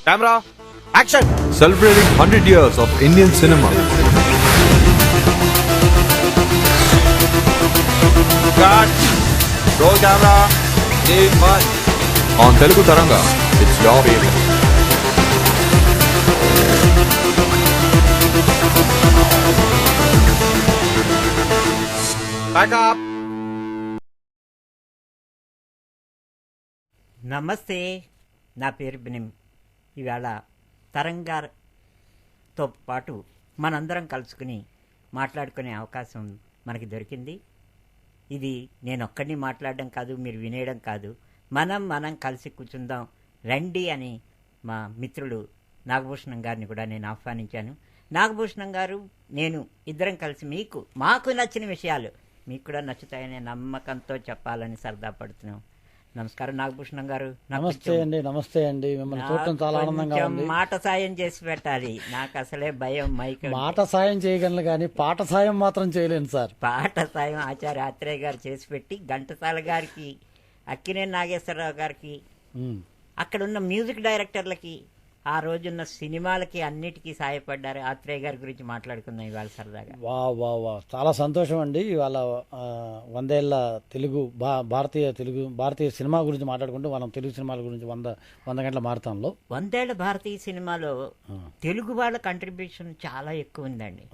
Camera, action! Celebrating 100 years of Indian cinema. Cut! Roll camera, take one. On Telugu Taranga, it's your favorite. Back up! నమస్తే, నా పేరు బినిమ్. ఇవాళ తరంగాతో పాటు మనందరం కలుసుకుని మాట్లాడుకునే అవకాశం మనకి దొరికింది. ఇది నేను ఒక్కడిని మాట్లాడడం కాదు, మీరు వినేయడం కాదు, మనం కలిసి కూర్చుందాం రండి అని మా మిత్రులు నాగభూషణం గారిని కూడా నేను ఆహ్వానించాను. నాగభూషణం గారు, నేను ఇద్దరం కలిసి మాకు నచ్చిన విషయాలు మీకు కూడా నచ్చుతాయనే నమ్మకంతో చెప్పాలని సరదా పడుతున్నాం. నమస్కారం నాగభూషణం గారు. నమస్తే అండి. మిమ్మల్ని చూడటం చాలా ఆనందంగా ఉంది. మాట సాయం చేసి పెట్టాలి, నాకు అసలే భయం. మైక్ మాట సాయం చేయగలను కానీ పాట సాయం మాత్రం చేయలేను సార్. పాట సాయం ఆచార్య ఆత్రేయ గారు చేసి పెట్టి ఘంటసాల గారికి, అక్కినేని నాగేశ్వరరావు గారికి, అక్కడున్న మ్యూజిక్ డైరెక్టర్లకి, ఆ రోజున్న సినిమాలకి అన్నిటికీ సాయపడ్డారు. ఆత్రేయ గారి గురించి మాట్లాడుకుందాం ఇవాళ సరదాగా. వా చాలా సంతోషం అండి. ఇవాళ 100 ఏళ్ల తెలుగు భారతీయ సినిమా గురించి మాట్లాడుకుంటూ మనం తెలుగు సినిమాల గురించి 100 గంటల మారతాంలో 100 ఏళ్ల భారతీయ సినిమాలో తెలుగు వాళ్ళ కంట్రిబ్యూషన్ చాలా ఎక్కువ ఉందండి.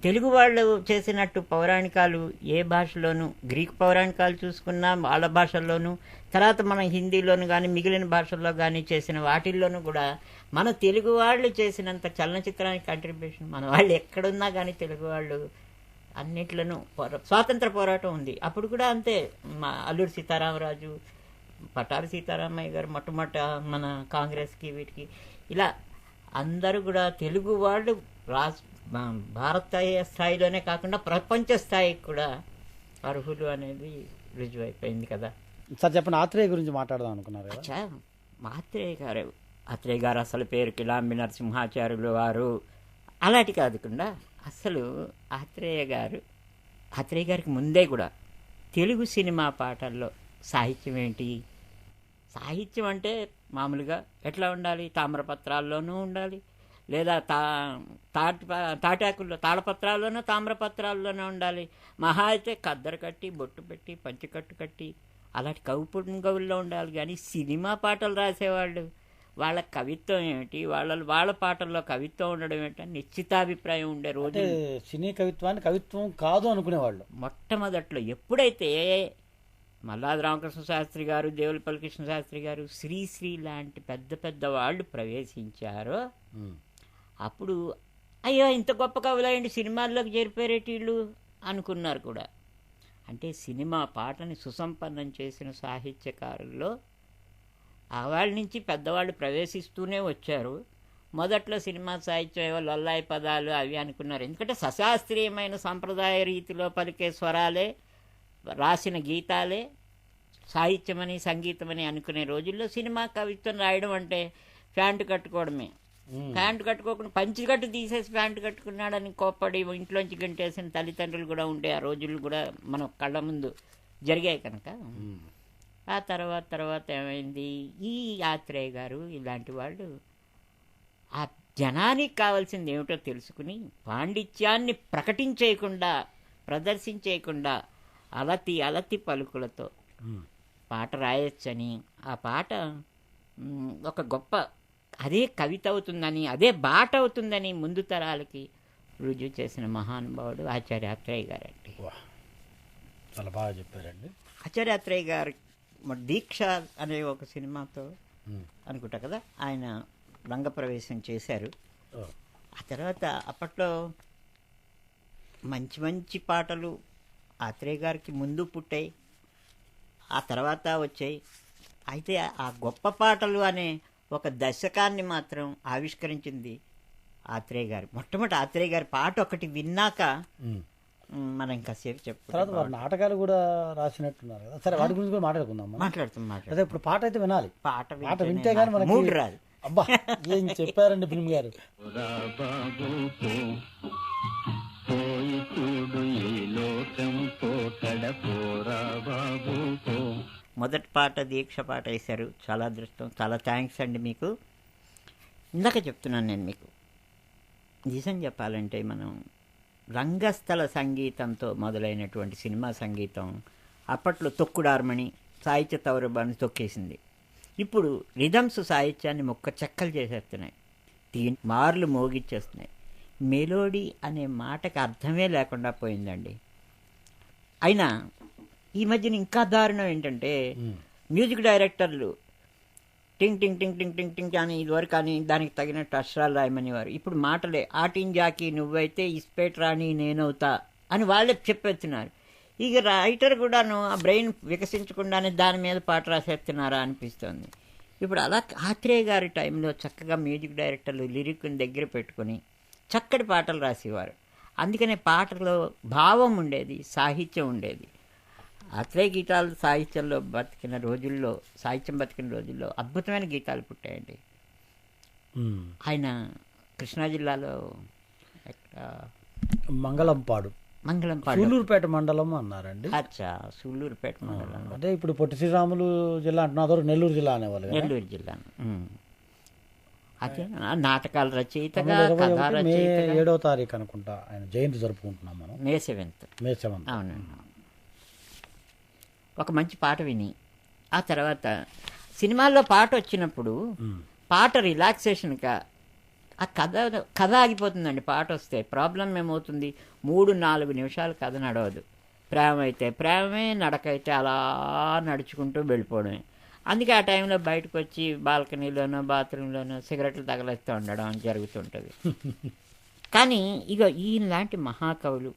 తెలుగు వాళ్ళు చేసినట్టు పౌరాణికాలు ఏ భాషలోనూ, గ్రీక్ పౌరాణికాలు చూసుకున్నా వాళ్ళ భాషల్లోనూ, తర్వాత మనం హిందీలోను కానీ మిగిలిన భాషల్లో కానీ చేసిన వాటిల్లోనూ కూడా మన తెలుగు వాళ్ళు చేసినంత చలనచిత్రానికి కంట్రిబ్యూషన్ మన వాళ్ళు ఎక్కడున్నా కానీ తెలుగు వాళ్ళు అన్నిట్లోనూ స్వాతంత్ర పోరాటం ఉంది. అప్పుడు కూడా అంతే. మా అల్లూరి సీతారామరాజు, పటారి సీతారామయ్య గారు మొట్టమొదట మన కాంగ్రెస్కి వీటికి ఇలా అందరూ కూడా తెలుగు వాళ్ళు భారతీయ స్థాయిలోనే కాకుండా ప్రపంచ స్థాయికి కూడా అర్హులు అనేది రుజువు అయిపోయింది కదా. సార్ చెప్పండి, ఆత్రేయ గురించి మాట్లాడదాం అనుకున్నారు కదా. ఆత్రేయ గారు అసలు పేరు కిలాంబి నరసింహాచార్యులు వారు అలాంటి కాదుకుండా అసలు ఆత్రేయ గారికి ముందే కూడా తెలుగు సినిమా పాటల్లో సాహిత్యం ఏంటి, సాహిత్యం అంటే మామూలుగా ఎట్లా ఉండాలి, తామ్రపత్రాల్లోనూ ఉండాలి, లేదా తాటాకుల్లో తాళపత్రాల్లోనూ తామ్రపత్రాల్లోనూ ఉండాలి. మహా అయితే కద్దరు కట్టి, బొట్టు పెట్టి, పంచికట్టు కట్టి అలాంటి కవుల్లో ఉండాలి. కానీ సినిమా పాటలు రాసేవాళ్ళు వాళ్ళ కవిత్వం ఏమిటి, వాళ్ళ పాటల్లో కవిత్వం ఉండడం ఏంటని నిశ్చితాభిప్రాయం ఉండే రోజు. సినీ కవిత్వాన్ని కవిత్వం కాదు అనుకునేవాళ్ళు మొట్టమొదట్లో. ఎప్పుడైతే మల్లాది రామకృష్ణ శాస్త్రి గారు, దేవులపల్లి కృష్ణ శాస్త్రి గారు, శ్రీశ్రీ లాంటి పెద్ద పెద్ద వాళ్ళు ప్రవేశించారో అప్పుడు అయ్యో ఇంత గొప్ప కవులైండి సినిమాల్లోకి చేరిపోయేటి వీళ్ళు అనుకున్నారు కూడా. అంటే సినిమా పాటని సుసంపన్నం చేసిన సాహిత్యకారుల్లో వాళ్ళ నుంచి పెద్దవాళ్ళు ప్రవేశిస్తూనే వచ్చారు. మొదట్లో సినిమా సాహిత్యం ఏవో లొల్లాయి పదాలు అవి అనుకున్నారు. ఎందుకంటే సశాస్త్రీయమైన సంప్రదాయ రీతిలో పలికే స్వరాలే, రాసిన గీతాలే సాహిత్యమని, సంగీతమని అనుకునే రోజుల్లో సినిమా కవిత్వం రాయడం అంటే ప్యాంటు కట్టుకోవడమే. ప్యాంటు కట్టుకోకుండా పంచికట్టు తీసేసి ప్యాంటు కట్టుకున్నాడని కోప్పడి ఇంట్లోంచి గంటేసిన తల్లిదండ్రులు కూడా ఉండే ఆ రోజులు కూడా మన కళ్ళ ముందు జరిగాయి కనుక. ఆ తర్వాత ఏమైంది, ఈ ఆత్రేయ గారు ఇలాంటి వాళ్ళు ఆ జనానికి కావాల్సింది ఏమిటో తెలుసుకుని పాండిత్యాన్ని ప్రకటించేయకుండా, ప్రదర్శించేయకుండా అలతి పలుకులతో పాట రాయొచ్చని, ఆ పాట ఒక గొప్ప అదే కవిత అవుతుందని, అదే బాట అవుతుందని ముందు తరాలకి రుజువు చేసిన మహానుభావుడు ఆచార్య ఆత్రేయ గారు అండి. చాలా బాగా చెప్పారండి. ఆచార్య ఆత్రేయ గారు దీక్ష అనే ఒక సినిమాతో అనుకుంటా కదా ఆయన రంగప్రవేశం చేశారు. ఆ తర్వాత అప్పట్లో మంచి పాటలు ఆత్రేయ గారికి ముందు పుట్టాయి, ఆ తర్వాత వచ్చాయి. అయితే ఆ గొప్ప పాటలు అనే ఒక దశకాన్ని మాత్రం ఆవిష్కరించింది ఆత్రేయ గారు. మొట్టమొదటి ఆత్రేయ గారి పాట ఒకటి విన్నాక మనం ఇంకాసేపు తర్వాత వారి నాటకాలు కూడా రాసినట్టున్నారు కదా. సరే, వాటి గురించి కూడా మాట్లాడుకుందాం. అదే ఇప్పుడు పాట అయితే వినాలి. పాట వింటే కానీ మనకి మూడ్ రాదు. అబ్బా, ఏం చెప్పారండి ఫిల్మ్ గారు. మొదటి పాట దీక్ష పాట వేశారు. చాలా అదృష్టం, చాలా థ్యాంక్స్ అండి మీకు. ఇందాక చెప్తున్నాను నేను మీకు, నిజం చెప్పాలంటే మనం రంగస్థల సంగీతంతో మొదలైనటువంటి సినిమా సంగీతం అప్పట్లో తొక్కుడార్మణి సాహిత్య తౌరబాన్ని తొక్కేసింది. ఇప్పుడు రిథమ్స్ సాహిత్యాన్ని మొక్క చెక్కలు చేసేస్తున్నాయి, మార్లు మోగిచ్చేస్తున్నాయి. మెలోడీ అనే మాటకి అర్థమే లేకుండా పోయిందండి. అయినా ఈ మధ్యన ఇంకా దారుణం ఏంటంటే మ్యూజిక్ డైరెక్టర్లు టింగ్ టింగ్ టింగ్ టింగ్ టింగ్ టింగ్ అని ఇదివరకు కానీ దానికి తగినట్టు అక్షరాలు రాయమనేవారు. ఇప్పుడు మాటలే ఆటిన్ జాకి నువ్వైతే ఇస్పేట్ రాణి నేనవుతా అని వాళ్ళే చెప్పేస్తున్నారు. ఇక రైటర్ కూడాను ఆ బ్రెయిన్ వికసించకుండానే దాని మీద పాట రాసేస్తున్నారా అనిపిస్తుంది. ఇప్పుడు అలా ఆత్రేయ గారి టైంలో చక్కగా మ్యూజిక్ డైరెక్టర్లు లిరిక్ని దగ్గర పెట్టుకుని చక్కటి పాటలు రాసేవారు. అందుకనే పాటలో భావం ఉండేది, సాహిత్యం ఉండేది. ఆత్రేయ గీతాలు సాహిత్యం బతికిన రోజుల్లో అద్భుతమైన గీతాలు పుట్టాయండి. ఆయన కృష్ణా జిల్లాలో మంగళంపాడు సూళ్ళూరుపేట మండలం అన్నారండి. అచ్చా, సూళ్ళూరుపేట మండలం అంటే ఇప్పుడు పొట్టి శ్రీరాములు జిల్లా అంటున్నారు, నెల్లూరు జిల్లా అనేవాళ్ళు. నెల్లూరు జిల్లా. అదే నాటకాల రచయితగా, కథా మే రచయితగా. 7వ తారీఖు అనుకుంటా ఆయన జయంతి జరుపుకుంటున్నాం మనం. మే 7th. అవునండి. ఒక మంచి పాట విని ఆ తర్వాత సినిమాల్లో పాట వచ్చినప్పుడు పాట రిలాక్సేషన్గా ఆ కథ ఆగిపోతుందండి. పాట వస్తే ప్రాబ్లం ఏమవుతుంది, 3-4 నిమిషాలు కథ నడవదు. ప్రేమ అయితే ప్రేమే, నడకైతే అలా నడుచుకుంటూ వెళ్ళిపోవడమే. అందుకే ఆ టైంలో బయటకు వచ్చి బాల్కనీలోనో బాత్రూంలోనో సిగరెట్లు తగలేస్తూ ఉండడం జరుగుతుంటుంది. కానీ ఇక ఈయనలాంటి మహాకవులు,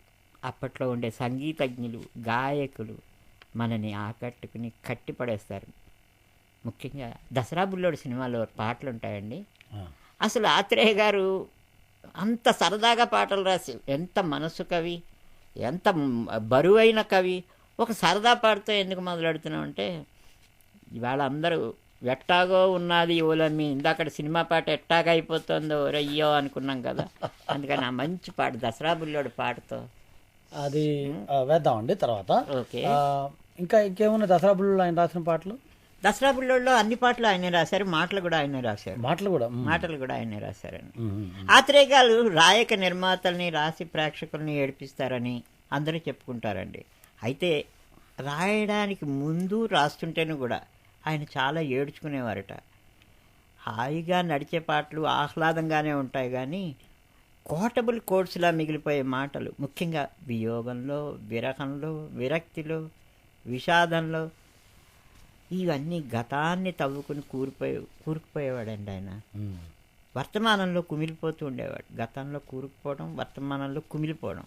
అప్పట్లో ఉండే సంగీతజ్ఞులు, గాయకులు మనని ఆకట్టుకుని కట్టిపడేస్తారు. ముఖ్యంగా దసరా బుల్లోడు సినిమాలో పాటలు ఉంటాయండి. అసలు ఆత్రేయ గారు అంత సరదాగా పాటలు రాసి, ఎంత మనసు కవి, ఎంత బరువైన కవి. ఒక సరదా పాటతో ఎందుకు మొదలెడుతున్నాం అంటే, ఇవాళ అందరూ ఎట్టాగో ఉన్నది ఓలమ్మి, ఇందాక సినిమా పాట ఎట్టాగా అయిపోతుందో రయ్యో అనుకున్నాం కదా. అందుకని ఆ మంచి పాట దసరా బుల్లోడు పాటతో అది వేద్దామండి తర్వాత. ఓకే. ఇంకా ఇంకేమున్నాయి దసరా బుల్లోడు ఆయన రాసిన పాటలు? దసరా బుల్లోడులో అన్ని పాటలు ఆయనే రాశారు, మాటలు కూడా ఆయనే రాశారు. మాటలు కూడా ఆయనే రాశారని. ఆత్రేయ గారు రాయక నిర్మాతల్ని, రాసి ప్రేక్షకుల్ని ఏడిపిస్తారని అందరూ చెప్పుకుంటారండి. అయితే రాయడానికి ముందు రాస్తుంటేనే కూడా ఆయన చాలా ఏడ్చుకునేవారట. హాయిగా నడిచే పాటలు ఆహ్లాదంగానే ఉంటాయి కానీ కోటబుల్ కోడ్స్లా మిగిలిపోయే మాటలు, ముఖ్యంగా వియోగంలో, విరహంలో, విరక్తిలో, విషాదంలో, ఇవన్నీ గతాన్ని తవ్వుకుని కూరుకుపోయేవాడండి ఆయన. వర్తమానంలో కుమిలిపోతూ ఉండేవాడు. గతంలో కూరుకుపోవడం, వర్తమానంలో కుమిలిపోవడం.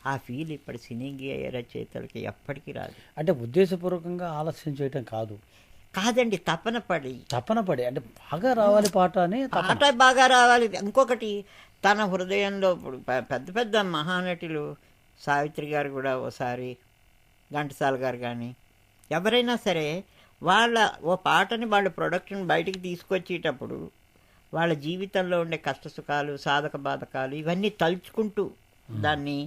ఆ ఫీల్ ఇప్పుడు సినీ రచయితలకి ఎప్పటికీ రాదు. అంటే ఉద్దేశపూర్వకంగా ఆలస్యం చేయటం కాదండి, తపన పడి అంటే బాగా రావాలి పాట అని, పాట బాగా రావాలి. ఇంకొకటి తన హృదయంలో ఇప్పుడు పెద్ద పెద్ద మహానటులు, సావిత్రి గారు కూడా ఓసారి, ఘంటసాల గారు కానీ ఎవరైనా సరే వాళ్ళ ఓ పాటని వాళ్ళ ప్రొడక్షన్ బయటికి తీసుకొచ్చేటప్పుడు వాళ్ళ జీవితంలో ఉండే కష్టసుఖాలు, సాధక బాధకాలు ఇవన్నీ తలుచుకుంటూ దాన్ని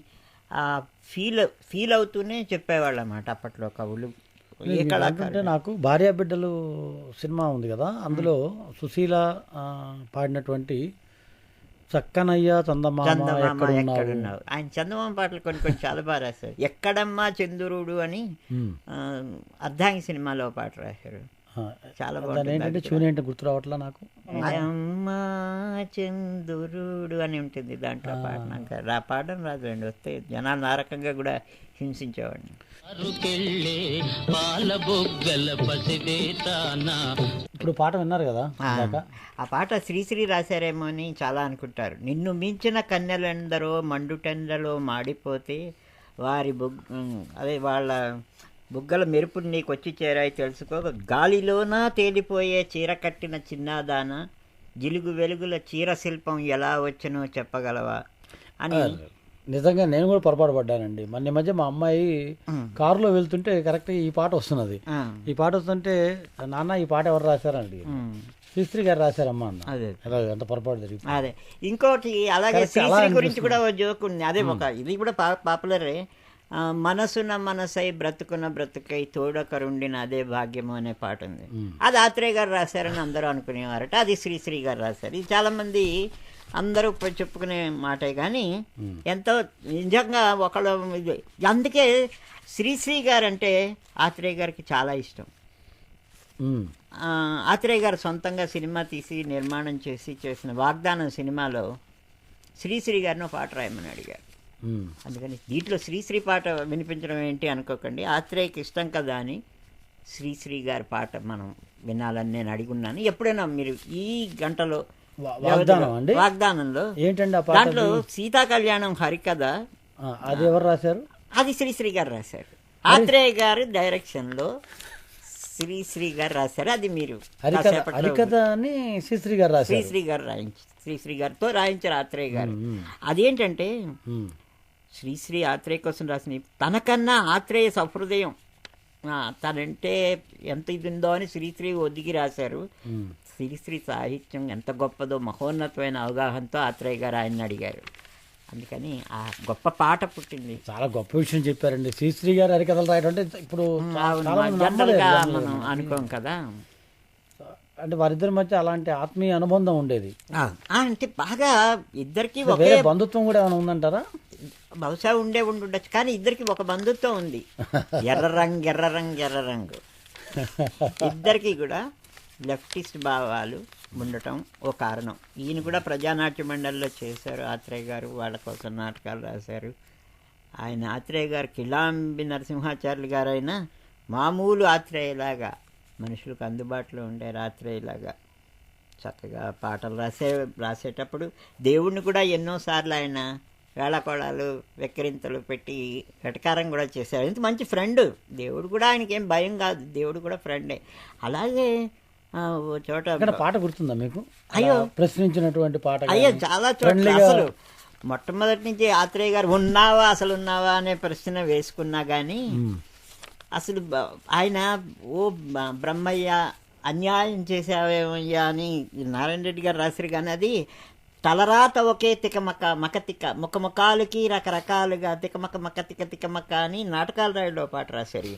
ఫీల్ అవుతూనే చెప్పేవాళ్ళు అన్నమాట అప్పట్లో కవులు. అంటే నాకు భార్యా బిడ్డలు సినిమా ఉంది కదా, అందులో సుశీల పాడినటువంటి చక్కనయ్య చందమామ ఎక్కడున్నావు, ఆయన చందమామ పాటలు కొన్ని చాలా బాగా రాశారు. ఎక్కడమ్మా చంద్రుడు అని అర్ధాంగి సినిమాలో పాట రాశారు, చాలా బాగుంది. ఏంటంటే చూని ఏంటంటే గుర్తు రావట్లా నాకు. అమ్మా చంద్రుడు అని ఉంటుంది దాంట్లో పాట. నాకు పాడడం రాదు అండి, వస్తే జనాలు ఆ రకంగా కూడా హింసించేవాడిని. ఇప్పుడు పాట విన్నారు కదా, ఆ పాట శ్రీశ్రీ రాశారేమో అని చాలా అనుకుంటారు. నిన్ను మించిన కన్యలందరో మండుటెండలో మాడిపోతే వారి అదే వాళ్ళ బుగ్గల మెరుపుని నీకు వచ్చి చేరాయి తెలుసుకో, గాలిలోన తేలిపోయే చీర కట్టిన చిన్నదాన జిలుగు వెలుగుల చీర శిల్పం ఎలా వచ్చనో చెప్పగలవా అని. నిజంగా నేను కూడా పొరపాటు పడ్డానండి. ఈ మధ్య మా అమ్మాయి కారులో వెళ్తుంటే కరెక్ట్గా ఈ పాట వస్తున్నది. ఈ పాట వస్తుంటే నాన్న ఈ పాట ఎవరు రాశారండి, శ్రీశ్రీ గారు రాశారమ్మా అన్న. ఎంత పొరపాటు జరిగింది. అదే ఇంకోటి అలాగే శ్రీశ్రీ గురించి కూడా జోక్ ఉంది. అదే ఒక ఇది కూడా పాపులరే. మనసున మనసై బ్రతుకున బ్రతుకై తోడకరుండిన అదే భాగ్యము అనే పాట ఉంది. అది ఆత్రేయ గారు రాశారని అందరూ అనుకునేవారట. అది శ్రీశ్రీ గారు రాశారు. ఇది చాలామంది అందరూ చెప్పుకునే మాటే కానీ ఎంతో నిజంగా ఒకళ్ళు అందుకే శ్రీశ్రీ గారు అంటే ఆత్రేయ గారికి చాలా ఇష్టం. ఆత్రేయ గారు సొంతంగా సినిమా తీసి నిర్మాణం చేసిన వాగ్దానం సినిమాలో శ్రీశ్రీ గారిని ఒక పాట రాయమని అడిగారు. అందుకని దీంట్లో శ్రీశ్రీ పాట వినిపించడం ఏంటి అనుకోకండి, ఆత్రేయకి ఇష్టం కదా అని శ్రీశ్రీ గారి పాట మనం వినాలని నేను అడిగున్నాను. ఎప్పుడైనా మీరు ఈ గంటలో వాగ్దానంలో ఏంటండి దాంట్లో సీతా కళ్యాణం హరికథ అది ఎవరు రాశారు? అది శ్రీశ్రీ గారు రాశారు. ఆత్రేయ గారు డైరెక్షన్లో శ్రీశ్రీ గారు రాశారు. అది మీరు హరికథ అని శ్రీశ్రీ గారు రాశారు. శ్రీశ్రీ గారితో రాయించారు ఆత్రేయ గారు. అదేంటంటే శ్రీశ్రీ ఆత్రేయ కోసం రాసిన తనకన్నా ఆత్రేయ సహృదయం తనంటే ఎంత ఇది ఉందో అని శ్రీశ్రీ ఒదిగి రాశారు. శ్రీశ్రీ సాహిత్యం ఎంత గొప్పదో మహోన్నతమైన అవగాహనతో ఆత్రేయ గారు ఆయన్ని అడిగారు. అందుకని ఆ గొప్ప పాట పుట్టింది. చాలా గొప్ప విషయం చెప్పారండి. శ్రీశ్రీ గారు హరికథలు రాయడం అంటే ఇప్పుడు మనం అనుకోం కదా, అంటే వారిద్దరి మధ్య అలాంటి ఆత్మీయ అనుబంధం ఉండేది. అంటే బాగా ఇద్దరికి వేరే బంధుత్వం కూడా ఏమైనా ఉందంటారా? బహుశా ఉండొచ్చు, కానీ ఇద్దరికి ఒక బంధుత్వం ఉంది. ఎర్ర రంగు ఇద్దరికి కూడా లెఫ్టిస్ట్ భావాలు ఉండటం ఓ కారణం. ఈయన కూడా ప్రజానాట్య మండలిలో చేశారు ఆత్రేయ గారు, వాళ్ళ కోసం నాటకాలు రాశారు. ఆయన ఆత్రేయ గారు కిలాంబి నరసింహాచార్యులు గారు అయినా మామూలు ఆత్రేయలాగా మనుషులకు అందుబాటులో ఉండే ఆత్రేయలాగా చక్కగా పాటలు రాసేటప్పుడు దేవుడిని కూడా ఎన్నోసార్లు ఆయన వేళకోళాలు వెక్కిరింతలు పెట్టి వెటకారం కూడా చేశారు. ఇంత మంచి ఫ్రెండ్ దేవుడు కూడా, ఆయనకి ఏం భయం కాదు, దేవుడు కూడా ఫ్రెండే. అలాగే చోట పాట గుర్తుందా మీకు? అయ్యో ప్రశ్నించినటువంటి పాట. అయ్యో చాలా చోట్ల అసలు మొట్టమొదటి నుంచి ఆత్రేయ గారు ఉన్నావా అనే ప్రశ్న వేసుకున్నా కానీ అసలు ఆయన బ్రహ్మయ్య అన్యాయం చేసావేమయ్యా అని నారాయణ రెడ్డి గారు రాశారు. కానీ అది తలరాత ఒకే తికమక ముఖముఖాలకి రకరకాలుగా తికమక అని నాటకాలు రాయడంలో పాట రాశారు.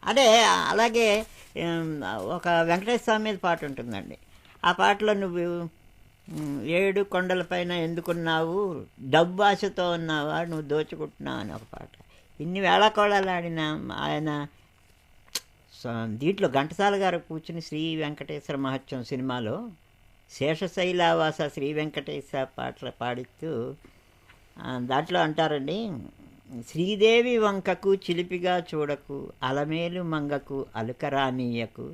అదే అలాగే ఒక వెంకటేశ్వర స్వామి మీద పాట ఉంటుందండి. ఆ పాటలో నువ్వు 7 కొండలపైన ఎందుకున్నావు, డబ్బు ఆశతో ఉన్నావా, నువ్వు దోచుకుంటున్నావు అని ఒక పాట. ఇన్ని వేళాకోళాలు ఆడిన ఆయన దీంట్లో ఘంటసాల గారు కూర్చుని శ్రీ వెంకటేశ్వర మహత్యం సినిమాలో శేషశైలావాస శ్రీ వెంకటేశ్వర పాటలు పాడుతూ దాంట్లో అంటారండి, శ్రీదేవి వంకకు చిలిపిగా చూడకు, అలమేలు మంగకు అలుకరానీయకు,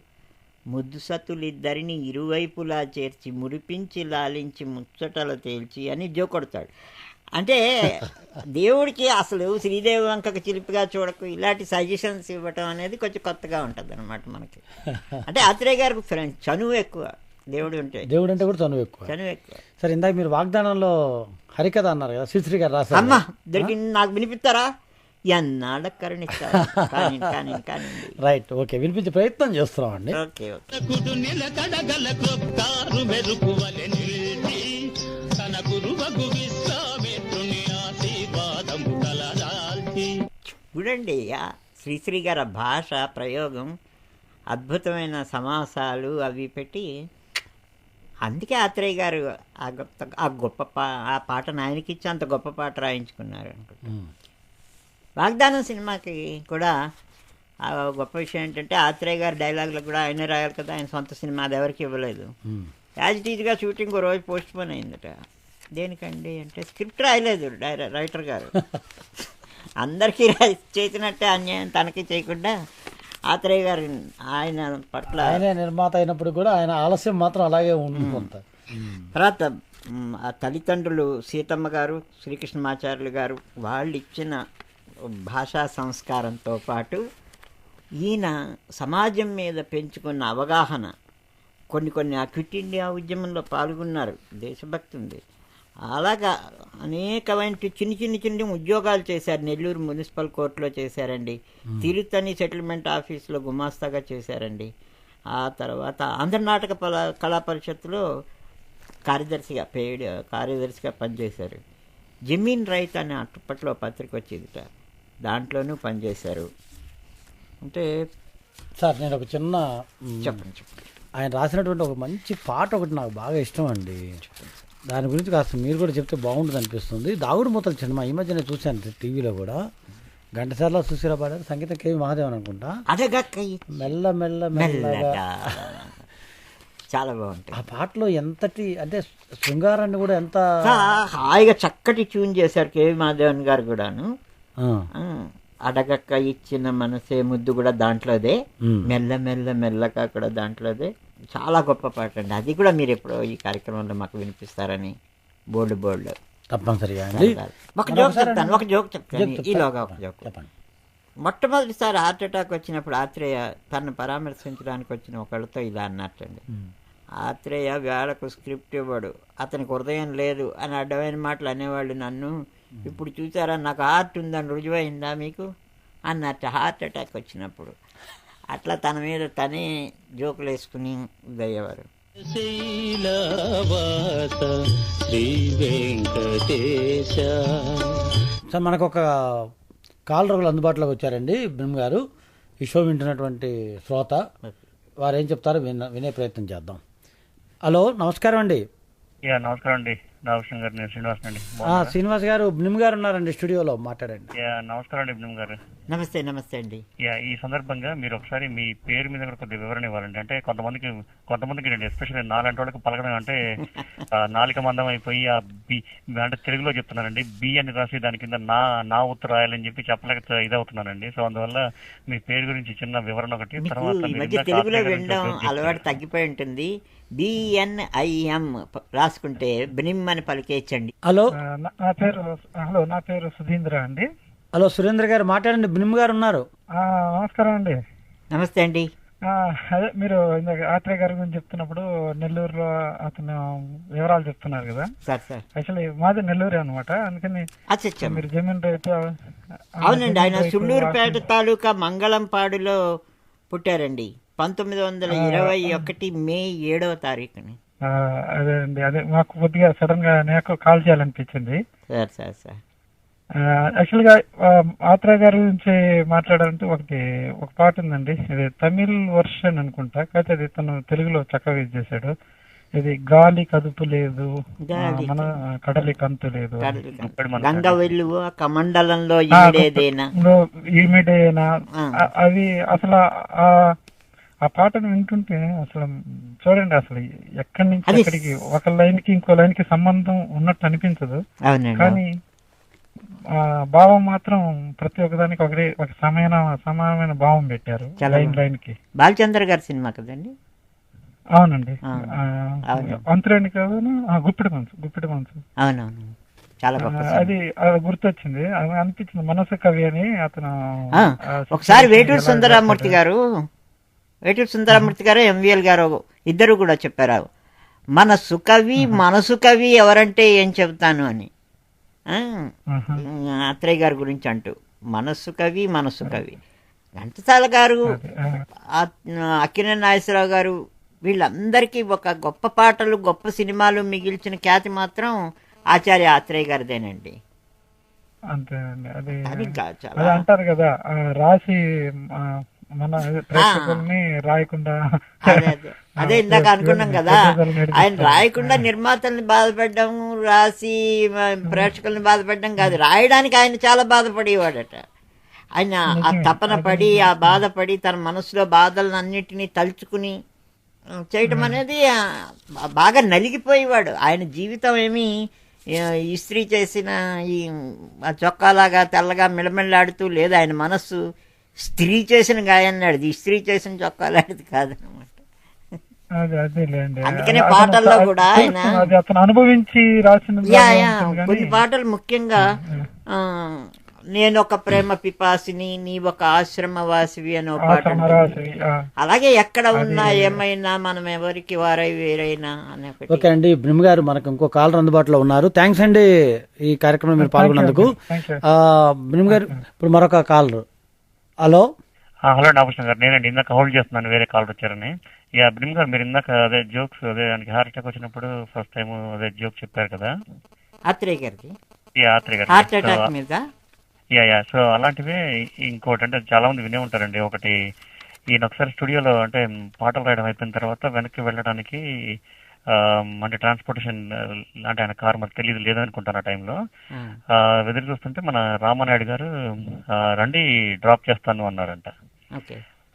ముద్దు సతులిద్దరిని ఇరువైపులా చేర్చి మురిపించి లాలించి ముచ్చటలు తేల్చి అని జోకొడతాడు. అంటే దేవుడికి అసలు శ్రీదేవి వంకకు చిలిపిగా చూడకు ఇలాంటి సజెషన్స్ ఇవ్వటం అనేది కొంచెం కొత్తగా ఉంటుంది అనమాట మనకి. అంటే ఆత్రేయ గారికి చనువు ఎక్కువ, దేవుడు అంటే కూడా చనువు ఎక్కువ. సరే, ఇందాక మీరు వాగ్దానంలో హరికథ అన్నారు కదా, శ్రీశ్రీ గారు రాశారు. అమ్మా దగ్గరికి నాకు వినిపిస్తారా? ఎన్నాళ్ళ కరుణిస్తారు. రైట్, ఓకే, వినిపించే ప్రయత్నం చేస్తున్నాం అండి. ఓకే. చూడండి శ్రీశ్రీ గారి భాష ప్రయోగం, అద్భుతమైన సమాసాలు అవి పెట్టి, అందుకే ఆత్రేయ గారు ఆ గొప్ప ఆ పాటను ఆయనకి ఇచ్చి అంత గొప్ప పాట రాయించుకున్నారు అనుకుంటా. వాగ్దానం సినిమాకి కూడా ఆ గొప్ప విషయం ఏంటంటే ఆత్రేయ గారి డైలాగులు కూడా ఆయనే రాయాలి కదా, ఆయన సొంత సినిమా అది ఎవరికి ఇవ్వలేదు. యాజ్ ఇట్ ఈజ్గా షూటింగ్ ఒక రోజు పోస్ట్ పోన్ అయిందట. దేనికండి అంటే స్క్రిప్ట్ రాయలేదు రైటర్ గారు. అందరికీ చేసినట్టే అన్యాయం తనకి చేయకుండా ఆత్రేయ గారు ఆయన పట్ల, ఆయన నిర్మాత అయినప్పుడు కూడా ఆయన ఆలస్యం మాత్రం అలాగే ఉండిపోతారు. తర్వాత ఆ తల్లిదండ్రులు సీతమ్మ గారు, శ్రీకృష్ణమాచార్యులు గారు వాళ్ళు ఇచ్చిన భాషా సంస్కారంతో పాటు ఈయన సమాజం మీద పెంచుకున్న అవగాహన, కొన్ని ఆ క్విట్ ఇండియా ఉద్యమంలో పాల్గొన్నారు, దేశభక్తి ఉంది. అలాగా అనేకమైన చిన్న ఉద్యోగాలు చేశారు. నెల్లూరు మున్సిపల్ కోర్టులో చేశారండి, తిరుత్తని సెటిల్మెంట్ ఆఫీసులో గుమాస్తాగా చేశారండి. ఆ తర్వాత ఆంధ్ర నాటక కళా పరిషత్తులో కార్యదర్శిగా పనిచేశారు. జమీన్ రైతు అనే అప్పట్లో పత్రిక వచ్చేదిట. దాంట్లోనూ పనిచేశారు. అంటే సార్ నేను ఒక చిన్న చెప్పండి. ఆయన రాసినటువంటి ఒక మంచి పాట ఒకటి నాకు బాగా ఇష్టం అండి. దాని గురించి కాస్త మీరు కూడా చెప్తే బాగుంటుంది అనిపిస్తుంది. దాగుడు మూతల సినిమా ఈ మధ్య నేను చూశాను టీవీలో కూడా. ఘంటసాల సుశీల పాడారు, సంగీతం కేవి మహాదేవన్ అనుకుంటా. మెల్ల మెల్ల మెల్లగా చాలా బాగుంటుంది ఆ పాటలో. ఎంతటి అంటే శృంగారాన్ని కూడా ఎంత హాయిగా చక్కటి ట్యూన్ చేశారు కేవి మాధవన్ గారు కూడాను. అడగక్క ఇచ్చిన మనసే ముద్దు కూడా దాంట్లోదే, మెల్ల మెల్ల మెల్లగా కూడా దాంట్లోదే. చాలా గొప్ప పాట అండి. అది కూడా మీరు ఎప్పుడో ఈ కార్యక్రమంలో మాకు వినిపిస్తారని బోల్డ్ తప్పనిసరిగా అండి. ఒక జోక్ చెప్తాను ఈలోగా. ఒక జోక్ చెప్పండి. మొట్టమొదటిసారి హార్ట్ అటాక్ వచ్చినప్పుడు ఆత్రేయ తనను పరామర్శించడానికి వచ్చిన ఒకళ్ళతో ఇలా అన్నట్టండి. ఆత్రేయ వేళకు స్క్రిప్ట్ ఇవ్వడు, అతనికి హృదయం లేదు అని అడ్డమైన మాటలు అనేవాళ్ళు నన్ను. ఇప్పుడు చూసారా నాకు హార్ట్ ఉందని రుజువైందా మీకు అన్నట్టు హార్ట్ అటాక్ వచ్చినప్పుడు. అట్లా తన మీద తనే జోకులు వేసుకుని ఇదయ్యేవారు. సార్ మనకు ఒక కాల్ రోజులు అందుబాటులోకి వచ్చారండి బ్రహ్మ గారు. ఈ షో వింటున్నటువంటి శ్రోత వారు ఏం చెప్తారో వినే ప్రయత్నం చేద్దాం. హలో, నమస్కారం అండి. నమస్కారం అండి. రామకృష్ణ గారు, నేను శ్రీనివాస్ అండి. శ్రీనివాస్ గారు, బ్నిమ్ గారు ఉన్నారండి స్టూడియోలో, మాట్లాడండి. నమస్కారం అండి బ్నిమ్ గారు. నమస్తే. నమస్తే అండి. ఈ సందర్భంగా మీరు ఒకసారి మీ పేరు మీద కూడా కొద్దిగా వివరణ ఇవ్వాలండి. అంటే కొంతమందికి ఎస్పెషల్లీ నాలాంటి వాళ్ళకి పలకడం అంటే నాలిక మందం అయిపోయి ఆ బి అంటే తెలుగులో చెప్తున్నానండి, బి అని రాసి దాని కింద నా ఉత్తర రాయాలని చెప్పి చెప్పలేక ఇదవుతున్నానండి. సో అందువల్ల మీ పేరు గురించి చిన్న వివరణ ఒకటి. తర్వాత తెలుగులో వినడం అలవాటు తగ్గిపోయి ఉంటుంది. BNIM రాసుకుంటే బ్నిమ్ అని పలికేయచ్చండి. హలో, నా పేరు సుధీంద్ర అండి. హలో సురేంద్ర గారు, మాట్లాడండి. బ్నిమ్ గారు ఉన్నారు. నమస్కారం అండి. నమస్తే అండి. అదే మీరు ఇందాక ఆత్రేయ గారి గురించి చెప్తున్నప్పుడు నెల్లూరులో అతను వివరాలు చెప్తున్నారు కదా. యాక్చువల్లీ మాది నెల్లూరు అనమాట. అందుకని మీరు జమీన్ రైతు. అవునండి, ఆయన సుళ్ళూరుపేట తాలూకా మంగళంపాడులో పుట్టారండి. 1921 మే 7వ తారీఖుని. అదే అండి, అదే మాకు కొద్దిగా సడన్ గా నాకు కాల్ చేయాలనిపించింది. సార్ యాక్చువల్ గా ఆత్రేయ గారి గురించి మాట్లాడాలంటే ఒక పాట ఉందండి. ఇది తమిళ్ వర్షన్ అనుకుంటా, కాకపోతే అది తను తెలుగులో చక్కగా ఇది చేశాడు. ఇది గాలి కదుపు లేదు, మన కడలి కంతు లేదు, కమండలంలో ఈమిడేనా. అది అసలు ఆ పాటను వింటుంటే అసలు చూడండి, అసలు ఎక్కడి నుంచి ఎక్కడికి ఒక లైన్ కి ఇంకో లైన్ కి సంబంధం ఉన్నట్టు అనిపించదు. కానీ భావం మాత్రం ప్రతి ఒక్కదానికి ఒక సమానమైన భావం పెట్టారు లైన్ కి. బాలచంద్ర గారి సినిమా కదండి. అవునండి, అంతులేని కాదు, గుప్పిడి మనసు. అవునవును, చాలా అది గుర్తొచ్చింది, అనిపించింది. మనసు కవి అని అతను ఒకసారి వేటూరు సుందరమూర్తి గారు MVL గారు ఇద్దరు కూడా చెప్పారు, మనసు కవి ఎవరంటే ఏం చెబుతాను అని. ఆత్రేయ గారి గురించి అంటూ మనసు కవి. ఘంటసాల గారు, అక్కినేని నాగేశ్వరరావు గారు, వీళ్ళందరికీ ఒక గొప్ప పాటలు గొప్ప సినిమాలు మిగిల్చిన ఖ్యాతి మాత్రం ఆచార్య ఆత్రేయ గారిదేనండి. అంతేనండి. అది అంటారు కదా, రాసి మన ప్రేక్షకుల్ని రాయకుండా. అదే ఇందాక అనుకున్నాం కదా, ఆయన రాయకుండా నిర్మాతల్ని బాధపడ్డం, రాసి ప్రేక్షకుల్ని బాధపడ్డం కాదు, రాయడానికి ఆయన చాలా బాధపడేవాడట. ఆయన ఆ తపన పడి, ఆ బాధపడి, తన మనసులో బాధలను అన్నిటినీ తలుచుకుని చేయటం అనేది బాగా నలిగిపోయేవాడు. ఆయన జీవితం ఏమీ ఇస్త్రీ చేసిన ఈ చొక్కాలాగా తెల్లగా మిళమిళలాడుతూ లేదు. ఆయన మనస్సు స్త్రీ చేసిన గాయన్నాడు, ఇస్త్రీ చేసిన చొక్కాలాడిది కాదనమాట. అందుకనే పాటల్లో కూడా ఆయన అనుభవించి రాసిన కొన్ని పాటలు, ముఖ్యంగా నేను ఒక ప్రేమ పిపాసిని, నీ ఒక ఆశ్రమవాసివి అని ఒక పాట. అలాగే ఎక్కడ ఉన్నా ఏమైనా మనం ఎవరికి వారై వేరైనా అనే. ఓకే అండి, బ్రహ్మ గారు, మనకు ఇంకో కాలర్ అందుబాటులో ఉన్నారు. థ్యాంక్స్ అండి ఈ కార్యక్రమం మీరు పాల్గొన్నందుకు. బ్రహ్మ గారు, ఇప్పుడు మరొక కాలర్. హలో. నాగభూషణ గారు, నేనండి. ఇందాక హోల్డ్ చేస్తున్నాను, వేరే కాల్ వచ్చారని. బ్రహ్మ గారు, మీరు ఇందాక అదే జోక్స్, అదే దానికి హార్ట్ అటాక్ వచ్చినప్పుడు ఫస్ట్ టైం అదే జోక్ చెప్పారు కదా ఆత్రేయ గారికి. ఆత్రేయ గారు హార్ట్ అటాక్ మీద యా సో అలాంటివే ఇంకోటి అంటే చాలా మంది వినే ఉంటారండి. ఒకటి ఈయన ఒకసారి స్టూడియోలో అంటే పాటలు రాయడం అయిపోయిన తర్వాత వెనక్కి వెళ్ళడానికి అంటే ట్రాన్స్పోర్టేషన్ అంటే ఆయన కారు మరి తెలియదు లేదనుకుంటాను ఆ టైంలో ఎదురు చూస్తుంటే మన రామానాయుడు గారు రండి డ్రాప్ చేస్తాను అన్నారంట.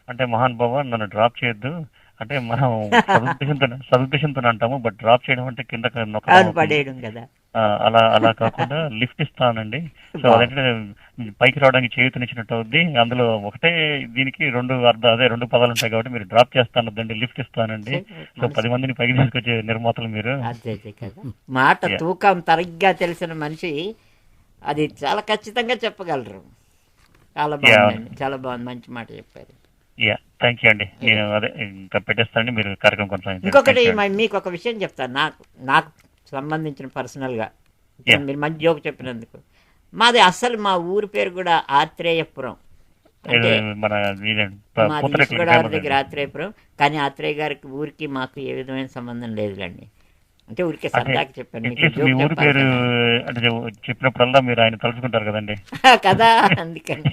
అంటే మహాన్ బాబా నన్ను డ్రాప్ చేయొద్దు అంటే మనం సదుద్దేశంతో అంటాము, బట్ డ్రాప్ చేయడం అంటే కింద పడేయడం కదా, అలా కాకుండా లిఫ్ట్ ఇస్తానండి. సో అదంటే పైకి రావడానికి చేయూతనిచ్చినట్టు అవుద్ది. అందులో ఒకటే దీనికి రెండు పదాలు ఉంటాయి కాబట్టి మీరు డ్రాప్ చేస్తానండి, లిఫ్ట్ ఇస్తానండి. సో 10 మందిని పైకి తీసుకొచ్చే నిర్మాతలు మీరు. అదే కదా, మాట తూకం తరిగ్గా తెలిసిన మనిషి అది చాలా ఖచ్చితంగా చెప్పగలరు. చాలా బాగుంది, చాలా బాగుంది, మంచి మాట చెప్పారు. థ్యాంక్ యూ అండి. నేను అదే ఇంకా పెట్టేస్తానండి, మీరు కార్యక్రమం కొనసాగించండి. ఇంకొకటి మీకు ఒక విషయం చెప్తాను, నాకు సంబంధించిన పర్సనల్గా మీరు మంచి జోక్ చెప్పినందుకు. మాది అసలు మా ఊరి పేరు కూడా ఆత్రేయపురం, మన ఈశ్వరగారి దగ్గర ఆత్రేయపురం. కానీ ఆత్రేయ గారికి ఊరికి మాకు ఏ విధమైన సంబంధం లేదులేండి. అంటే ఊరికే సరదాకి చెప్పాను. చెప్పినప్పుడల్లా మీరు ఆయన తలుచుకుంటారు కదండి కదా, అందుకని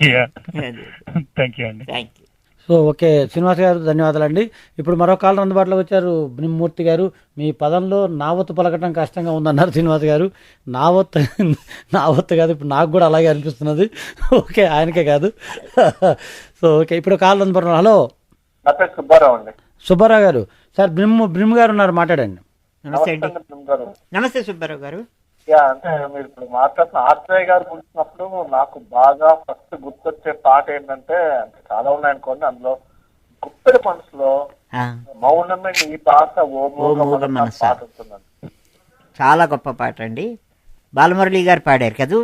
థ్యాంక్ యూ అండి. Thank you. So okay Srinivas గారు, ధన్యవాదాలండి. ఇప్పుడు మరో కాలం అందుబాటులోకి వచ్చారు బ్రహ్మమూర్తి గారు. మీ పదంలో నావత్తు పలకటం కష్టంగా ఉందన్నారు శ్రీనివాస్ గారు. నావత్తు కాదు, ఇప్పుడు నాకు కూడా అలాగే అనిపిస్తున్నది. ఓకే, ఆయనకే కాదు. సో ఓకే, ఇప్పుడు కాలం అందుబాటులో. హలో, సుబ్బారావు అండి. సుబ్బారావు గారు, సార్ బ్రహ్మ గారు ఉన్నారు, మాట్లాడండి. నమస్తే అండి. నమస్తే సుబ్బారావు గారు. అంటే మీరు ఇప్పుడు మాట్లాడుతున్న ఆత్రేయ గారు గుర్తున్నప్పుడు నాకు బాగా ఫస్ట్ గుర్తొచ్చే పాట ఏంటంటే, అంటే చాలా ఉన్నాయనుకోండి, అందులో గుప్పెడి మనసులో మౌనమే నీ భాష ఓ మూగ మనసు పాట ఉంటుందండి. చాలా గొప్ప పాట అండి. బాలమురళి గారు పాడారు కదా.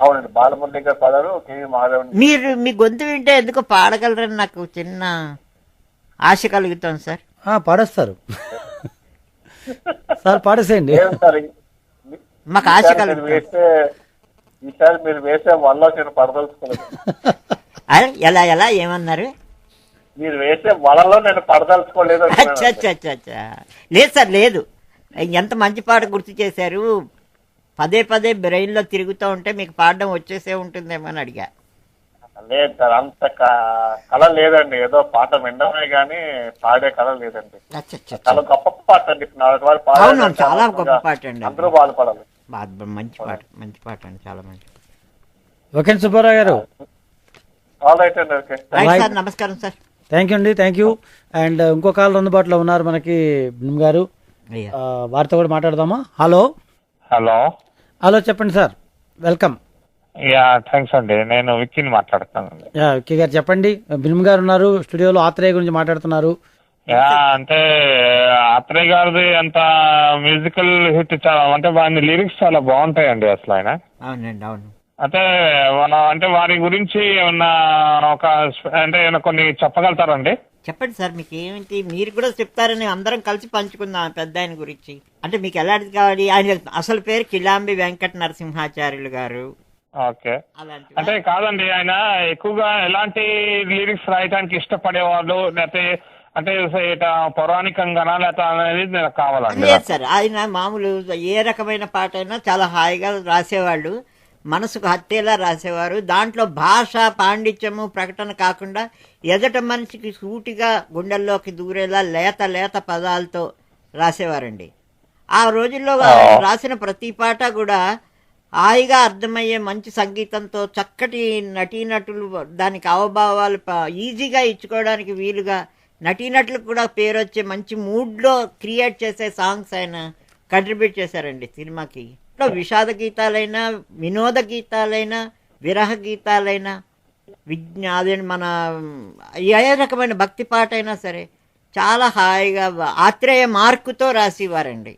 అవునండి, బాలమురళి గారు పాడారు, కేవీ మాధవ్. మీరు మీ గొంతు వింటే ఎందుకో పాడగలరని నాకు చిన్న ఆశ కలుగుతాం సార్. పాడేస్తారు సార్, పాడేసేయండి. మాకు ఆశ కలుగుతుంది. ఈసారి మీరు వేసే వల్ల నేను పడదలుచుకోలేదు. ఎలా ఏమన్నారు? మీరు వేసే వలలో నేను పడదలుచుకోలేదు. లేదు సార్, లేదు. ఎంత మంచి పాట గుర్తు చేశారు. పదే పదే బ్రెయిన్లో తిరుగుతూ ఉంటే మీకు పాడడం వచ్చేసే ఉంటుందేమో అని అడిగా. లేదు సార్, అంత కళ లేదండి. ఏదో పాట వినడమే గానీ పాడే కళ లేదండి. చాలా గొప్ప పాట అండి. చాలా గొప్ప పాట అండి, అందరూ బాధపడాలి. మంచి పాట అండి, చాలా మంచి. ఓకే సుబ్బారావు గారు, సార్ నమస్కారం సార్. థ్యాంక్ యూ అండి, థ్యాంక్ యూ. అండ్ ఇంకో కాల్ అందుబాటులో ఉన్నారు మనకి బ్రహ్మ గారు, వారితో కూడా మాట్లాడదామా? హలో హలో, చెప్పండి సార్, వెల్కమ్. థ్యాంక్స్ అండి. నేను విక్కీని మాట్లాడుతున్నాను. విక్కీ గారు చెప్పండి. బ్రహ్మ గారు ఉన్నారు స్టూడియోలో, ఆత్రేయ గురించి మాట్లాడుతున్నారు. అంటే ఆత్రేయ గారిది అంత మ్యూజికల్ హిట్ చాలా, అంటే వారి లిరిక్స్ చాలా బాగుంటాయండి అసలు. ఆయన అవునండి, అవును. అంటే వారి గురించి ఏమన్నా అంటే కొన్ని చెప్పగలుగుతారండి? చెప్పండి సార్, మీకు ఏమిటి, మీరు కూడా చెప్తారని అందరం కలిసి పంచుకుందాం పెద్ద ఆయన గురించి. అంటే మీకు ఎలాంటిది కావాలి? ఆయన అసలు పేరు కిలాంబి వెంకట నరసింహాచార్యులు గారు. ఓకే, అంటే కాదండి, ఆయన ఎక్కువగా ఎలాంటి లిరిక్స్ రాయడానికి ఇష్టపడేవాళ్ళు, లేకపోతే అంటే పౌరాణికంగానా లేకపోతే అనేది నాకు కావాలండి. లేదు సార్, ఆయన మామూలు ఏ రకమైన పాట అయినా చాలా హాయిగా రాసేవాళ్ళు, మనసుకు హత్తేలా రాసేవారు. దాంట్లో భాష పాండిత్యము ప్రకటన కాకుండా ఎదట మనిషికి సూటిగా గుండెల్లోకి దూరేలా లేత లేత పదాలతో రాసేవారండి. ఆ రోజుల్లో రాసిన ప్రతి పాట కూడా హాయిగా అర్థమయ్యే మంచి సంగీతంతో, చక్కటి నటీనటులు దానికి అవభావాలు ఈజీగా ఇచ్చుకోవడానికి వీలుగా, నటీనటులకు కూడా పేరు వచ్చే మంచి మూడ్లో క్రియేట్ చేసే సాంగ్స్ ఆయన కంట్రిబ్యూట్ చేశారండి సినిమాకి. విషాద గీతాలైనా, వినోద గీతాలైనా, విరహ గీతాలైనా, అదే మన ఏ రకమైన భక్తి పాట అయినా సరే చాలా హాయిగా ఆత్రేయ మార్కుతో రాసేవారండి.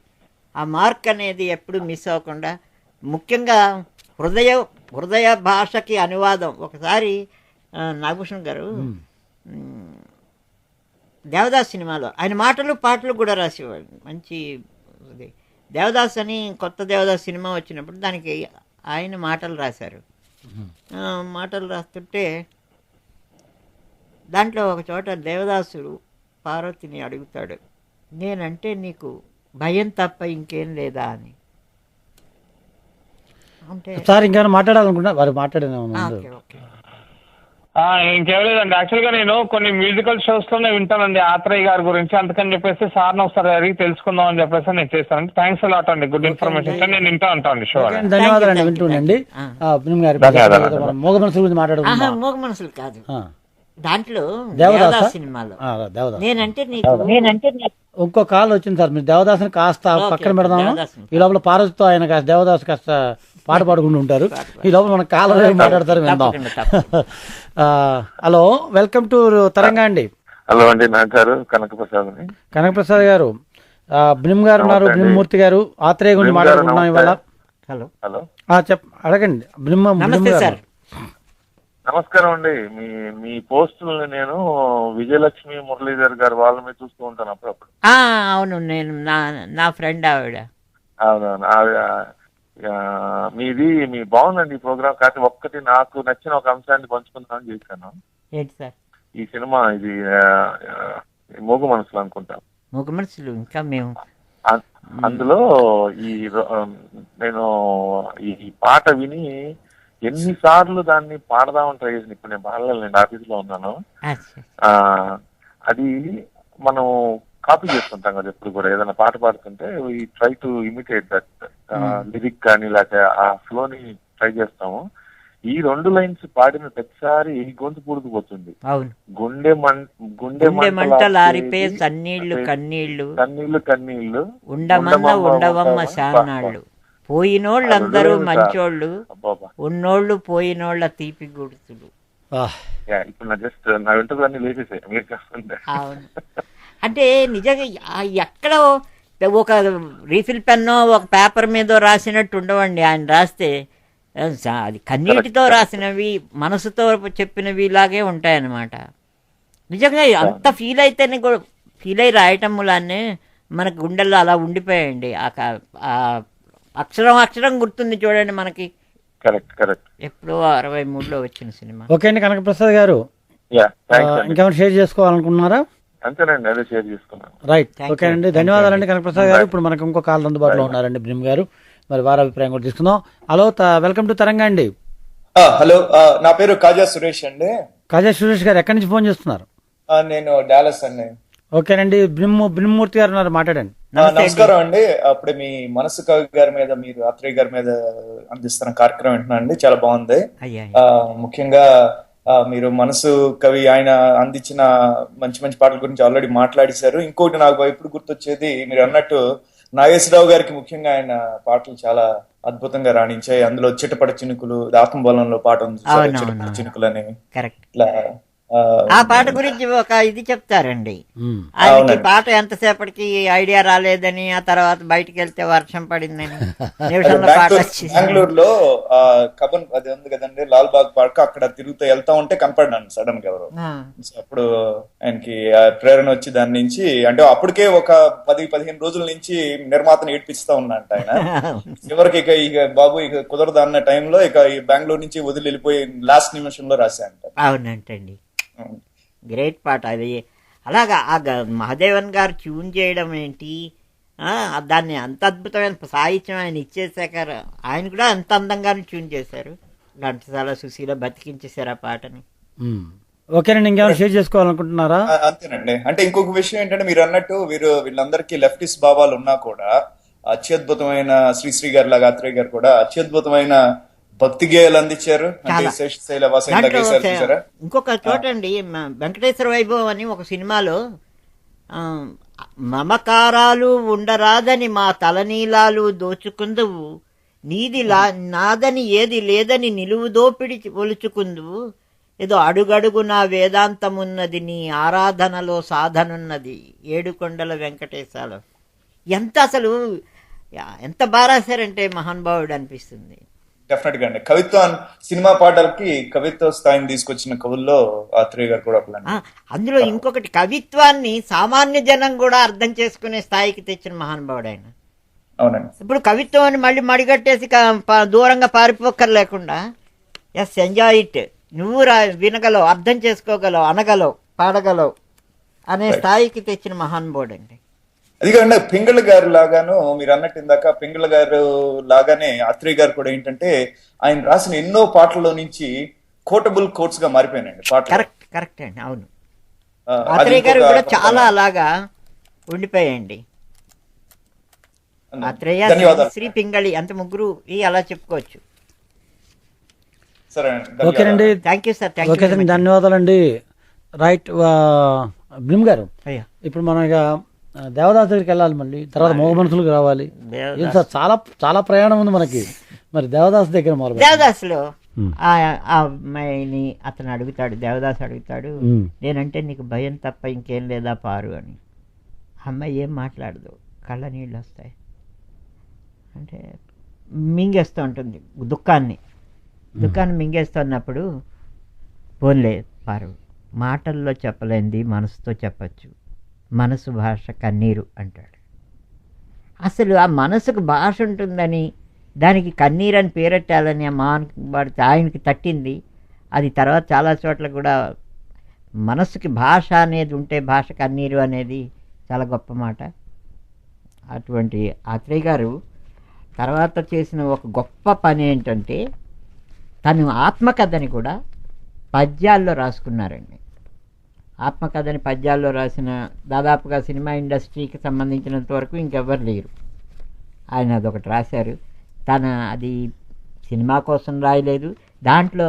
ఆ మార్క్ అనేది ఎప్పుడు మిస్ అవ్వకుండా, ముఖ్యంగా హృదయ భాషకి అనువాదం. ఒకసారి నాగభూషణ్ గారు దేవదాస్ సినిమాలో ఆయన మాటలు పాటలు కూడా రాసేవాడు. మంచి దేవదాస్ అని కొత్త దేవదాస్ సినిమా వచ్చినప్పుడు దానికి ఆయన మాటలు రాశారు. మాటలు రాస్తుంటే దాంట్లో ఒక చోట దేవదాసుడు పార్వతిని అడుగుతాడు, నేనంటే నీకు భయం తప్ప ఇంకేం లేదా అని. అంటే సార్ ఇంకేమైనా మాట్లాడాలనుకుంటా వారు మాట్లాడిన ఓకే ఓకే ఇంకేం లేదండి. యాక్చువల్ గా నేను కొన్ని మ్యూజికల్ షోస్ లోనే వింటానండి ఆత్రేయ గారి గురించి, అందుకని చెప్పేసి సార్ని ఒకసారి అడిగి తెలుసుకుందాం అని చెప్పేసి నేను చేస్తానండి. థ్యాంక్స్ అలాట్ అండి, గుడ్ ఇన్ఫర్మేషన్. నేను వింటా ఉంటాను షో. ధన్యవాదాలండి, వింటుండండి. మోగ మనసుల గురించి మాట్లాడుకుందాం. మూగ మనసులు కాదు, దాంట్లో దేవదాస దేవదాస్ సినిమాలో దేవదాస్ నేనంటే ఇంకో కాల్ వచ్చింది సార్. మీరు దేవదాసుని కాస్త పక్కన పెడదాము. ఈ లోపల పార్వతితో ఆయన కాస్త దేవదాస్ కాస్త పాట పాడుకుంటూ ఉంటారు. ఈ లోపల మన కాలం మాట్లాడతారు, విందాం. హలో, వెల్కమ్ టు తరంగా అండి. హలో అండి, నా గారు కనకప్రసాద్. కనకప్రసాద్ గారు, బ్రిమ్ గారు ఉన్నారు, బ్రిమ్మూర్తి గారు, ఆత్రేయ గురించి మాట్లాడుకుంటున్నాం ఇవాళ. హలో హలో, అడగండి. సార్ నమస్కారం అండి. మీ పోస్టులని నేను విజయలక్ష్మి మురళీధర్ గారు వాళ్ళ మీద చూస్తూ ఉంటాను అప్పుడప్పుడు. అవును, నేను నా ఫ్రెండ్ ఆవిడ. అవునవును, మీ బాగుందండి ఈ ప్రోగ్రామ్. కాకపోతే ఒక్కటి నాకు నచ్చిన ఒక అంశాన్ని పంచుకుందామని చేశాను. ఏంటి సార్? ఈ సినిమా ఇది మూగ మనసులు అనుకుంటా. మూగ మనసులు ఇంకా మేము అందులో నేను ఈ పాట విని ఎన్నిసార్లు దాన్ని పాడదామని ట్రై చేసిన. ఇప్పుడు నేను పాడలేను, ఆఫీసులో ఉన్నాను. అది మనం కాపీ చేసుకుంటాం కదా ఎప్పుడు కూడా, ఏదైనా పాట పాడుతుంటే we try to imitate that lyric కానీ లేకపోతే ఆ ఫ్లోని ట్రై చేస్తాము. ఈ 2 లైన్స్ పాడిన ప్రతిసారి గొంతు పూడుకుపోతుంది. గుండె మంటలారిపే సన్నీళ్లు కన్నీళ్లు కన్నీళ్లు ఉండవమ్మ శానాళ్ళు, పోయినోళ్ళందరూ మంచోళ్ళు, ఉన్నోళ్ళు పోయినోళ్ళ తీపి గుర్తులు. ఇప్పుడు నా వెంటనే లేచేసాయి మీరు చేస్తుంటే. అవును, అంటే నిజంగా ఎక్కడో ఒక రీఫిల్ పెన్నో ఒక పేపర్ మీద రాసినట్టు ఉండవండి. ఆయన రాస్తే అది కన్నీటితో రాసినవి, మనసుతో చెప్పినవి లాగే ఉంటాయన్నమాట. నిజంగా అంత ఫీల్ అయితేనే ఫీల్ అయి రాయటం మూలాన్ని మన గుండెల్లో అలా ఉండిపోయాయండి. అక్షరం గుర్తుంది చూడండి మనకి. ఎప్పుడో 63లో వచ్చిన సినిమా. ఓకే అండి కనకప్రసాద్ గారు, ఇంకేమైనా షేర్ చేసుకోవాలనుకుంటున్నారా? అంతేనండి, అదే షేర్ చేసుకున్నాను. రైట్, ఓకే అండి, ధన్యవాదాలండి కనకప్రసాద్ గారు. ఇప్పుడు మనకు ఇంకో కాల్ అందుబాటులో ఉన్నారండి, బ్రిమ్ గారు. మరి వారి అభిప్రాయం కూడా తీసుకుందాం. హలో, వెల్కమ్ టు తరంగా అండి. హలో, నా పేరు కాజా సురేష్ అండి. కాజా సురేష్ గారు, ఎక్కడి నుంచి ఫోన్ చేస్తున్నారు? నేను డాలస్ అండి. ఓకేనండి, బ్రిమ్మూర్తి గారు ఉన్నారు, మాట్లాడండి. నమస్కారం అండి. అప్పుడే మీ మనసు కవి గారి మీద, మీరు ఆత్రేయ గారి మీద అందిస్తున్న కార్యక్రమం వింటున్నానండి, చాలా బాగుంది. ముఖ్యంగా మీరు మనసు కవి ఆయన అందించిన మంచి మంచి పాటల గురించి ఆల్రెడీ మాట్లాడేశారు. ఇంకోటి నాకు ఇప్పుడు గుర్తొచ్చేది, మీరు అన్నట్టు నాగేశ్వరరావు గారికి ముఖ్యంగా ఆయన పాటలు చాలా అద్భుతంగా రాణించాయి. అందులో చిటపట చినుకులు, ఆత్మబలంలో పాట ఉంది, చిటపట చినుకులు అని. ఇట్లా ఆ పాట గురించి ఒక ఇది చెప్తారండి. ఆయనకి పాట ఎంతసేపటికి ఐడియా రాలేదని, ఆ తర్వాత బయటికి వెళ్తే వర్షం పడిందని, బెంగళూరులో కబన్ అది ఉంది కదండి, లాల్ బాగ్ పార్క్, అక్కడ తిరుగుతూ వెళ్తా ఉంటే కనపడ్డాను సడన్ గా ఎవరు. అప్పుడు ఆయనకి ప్రేరణ వచ్చి దాని నుంచి, అంటే అప్పటికే ఒక 10-15 రోజుల నుంచి నిర్మాతను ఏడ్పిస్తా ఉన్నంట ఆయన. చివరికి ఇక బాబు ఇక కుదరదు అన్న టైంలో ఇక ఈ బెంగళూరు నుంచి వదిలి వెళ్ళిపోయి లాస్ట్ నిమిషంలో రాశా అంట. అవునంటండి, గ్రేట్ పాట అది. అలాగా మహాదేవన్ గారు ట్యూన్ చేయడం ఏంటి, దాన్ని అంత అద్భుతమైన సాహిత్యం ఆయన ఇచ్చేసాక ఆయన కూడా అంత అందంగా ట్యూన్ చేశారు. ఘంటసాల సుశీల బతికించేశారు ఆ పాటని. ఓకేనండి, ఇంకేమైనా షేర్ చేసుకోవాలనుకుంటున్నారా? అంతేనండి. అంటే ఇంకొక విషయం ఏంటంటే, మీరు అన్నట్టు వీళ్ళందరికీ లెఫ్టిస్ట్ భావాలు ఉన్నా కూడా అత్యద్భుతమైన శ్రీశ్రీ గారు లాగా ఆత్రేయ గారు కూడా అత్యద్భుతమైన భక్తి గేయాలు అందించారు. ఇంకొక చోట అండి, వెంకటేశ్వర వైభవం అని ఒక సినిమాలో, మమకారాలు ఉండరాదని మా తలనీలాలు దోచుకుందువు, నీది నాదని ఏది లేదని నిలువు దోపిడి ఒలుచుకుందువు, ఏదో అడుగడుగు నా వేదాంతమున్నది, నీ ఆరాధనలో సాధనున్నది, ఏడుకొండల వెంకటేశాలు. ఎంత బాగా రాశారంటే మహానుభావుడు అనిపిస్తుంది. డెఫినెట్ గా అండి, కవిత్వం సినిమా పాటలకి కవిత్వ స్థాయిని తీసుకొచ్చిన కవుల్లో ఆత్రేయ గారు కూడా. అందులో ఇంకొకటి, కవిత్వాన్ని సామాన్య జనం కూడా అర్థం చేసుకునే స్థాయికి తెచ్చిన మహానుభావుడు ఆయన. అవునండి. ఇప్పుడు కవిత్వాన్ని మళ్ళీ మడిగట్టేసి దూరంగా పారిపోకర్ లేకుండా, ఎస్ ఎంజాయ్ ఇట్, నువ్వు వినగలవు, అర్థం చేసుకోగలవు, అనగలవు, పాడగలవు అనే స్థాయికి తెచ్చిన మహానుభావుడు అండి. అది కాకుండా పింగళ గారు లాగాను మీరు అన్నట్టు ఇందాక పింగళ గారు లాగానే ఆత్రేయ గారు కూడా ఏంటంటే ఆయన రాసిన ఎన్నో పాటల్లో నుంచి కోటబుల్ కోట్స్ గా మారిపోయినాయండి పాటలు. కరెక్ట్ అండి, అవును. అది ఆత్రేయ గారు ఇంకొక కూడా గొప్పతనం. చాలా అలాగా ఉండిపోయాయండి. ఆత్రేయ, ధన్యవాదాలు. శ్రీ పింగళి అంత ముగ్గురు అలా చెప్పుకోవచ్చు. సరే ఓకేనండి, thank you sir, okay sir, ధన్యవాదాలండి. రైట్, భీమ్ గారు, అయ్యా. ఇప్పుడు మనం ఇక దేవదాస్ దగ్గరికి వెళ్ళాలి, మళ్ళీ తర్వాత మగ మనుషులకు రావాలి. ఏం సార్, చాలా చాలా ప్రయాణం ఉంది మనకి. మరి దేవదాస్ దగ్గర మొదలు దేవదాసులో ఆ అమ్మాయిని అతను అడుగుతాడు, దేవదాస్ అడుగుతాడు, నేనంటే నీకు భయం తప్ప ఇంకేం లేదా పారు అని. అమ్మాయి ఏం మాట్లాడదు, కళ్ళ నీళ్ళు వస్తాయి, అంటే మింగేస్తూ ఉంటుంది దుఃఖాన్ని మింగేస్తున్నప్పుడు, పోన్లే పారు, మాటల్లో చెప్పలేంది మనసుతో చెప్పచ్చు, మనసు భాష కన్నీరు అంటాడు. అసలు ఆ మనసుకు భాష ఉంటుందని, దానికి కన్నీరు అని పేరెట్టాలని ఆయనకి తట్టింది. అది తర్వాత చాలా చోట్ల కూడా మనసుకి భాష అనేది ఉంటే భాష కన్నీరు అనేది చాలా గొప్ప మాట. అటువంటి ఆత్రేయ గారు తర్వాత చేసిన ఒక గొప్ప పని ఏంటంటే, తను ఆత్మకథని కూడా పద్యాల్లో రాసుకున్నారండి. ఆత్మకథని పద్యాల్లో రాసిన దాదాపుగా సినిమా ఇండస్ట్రీకి సంబంధించినంత వరకు ఇంకెవ్వరు లేరు. ఆయన అదొకటి రాశారు. అది సినిమా కోసం రాయలేదు, దాంట్లో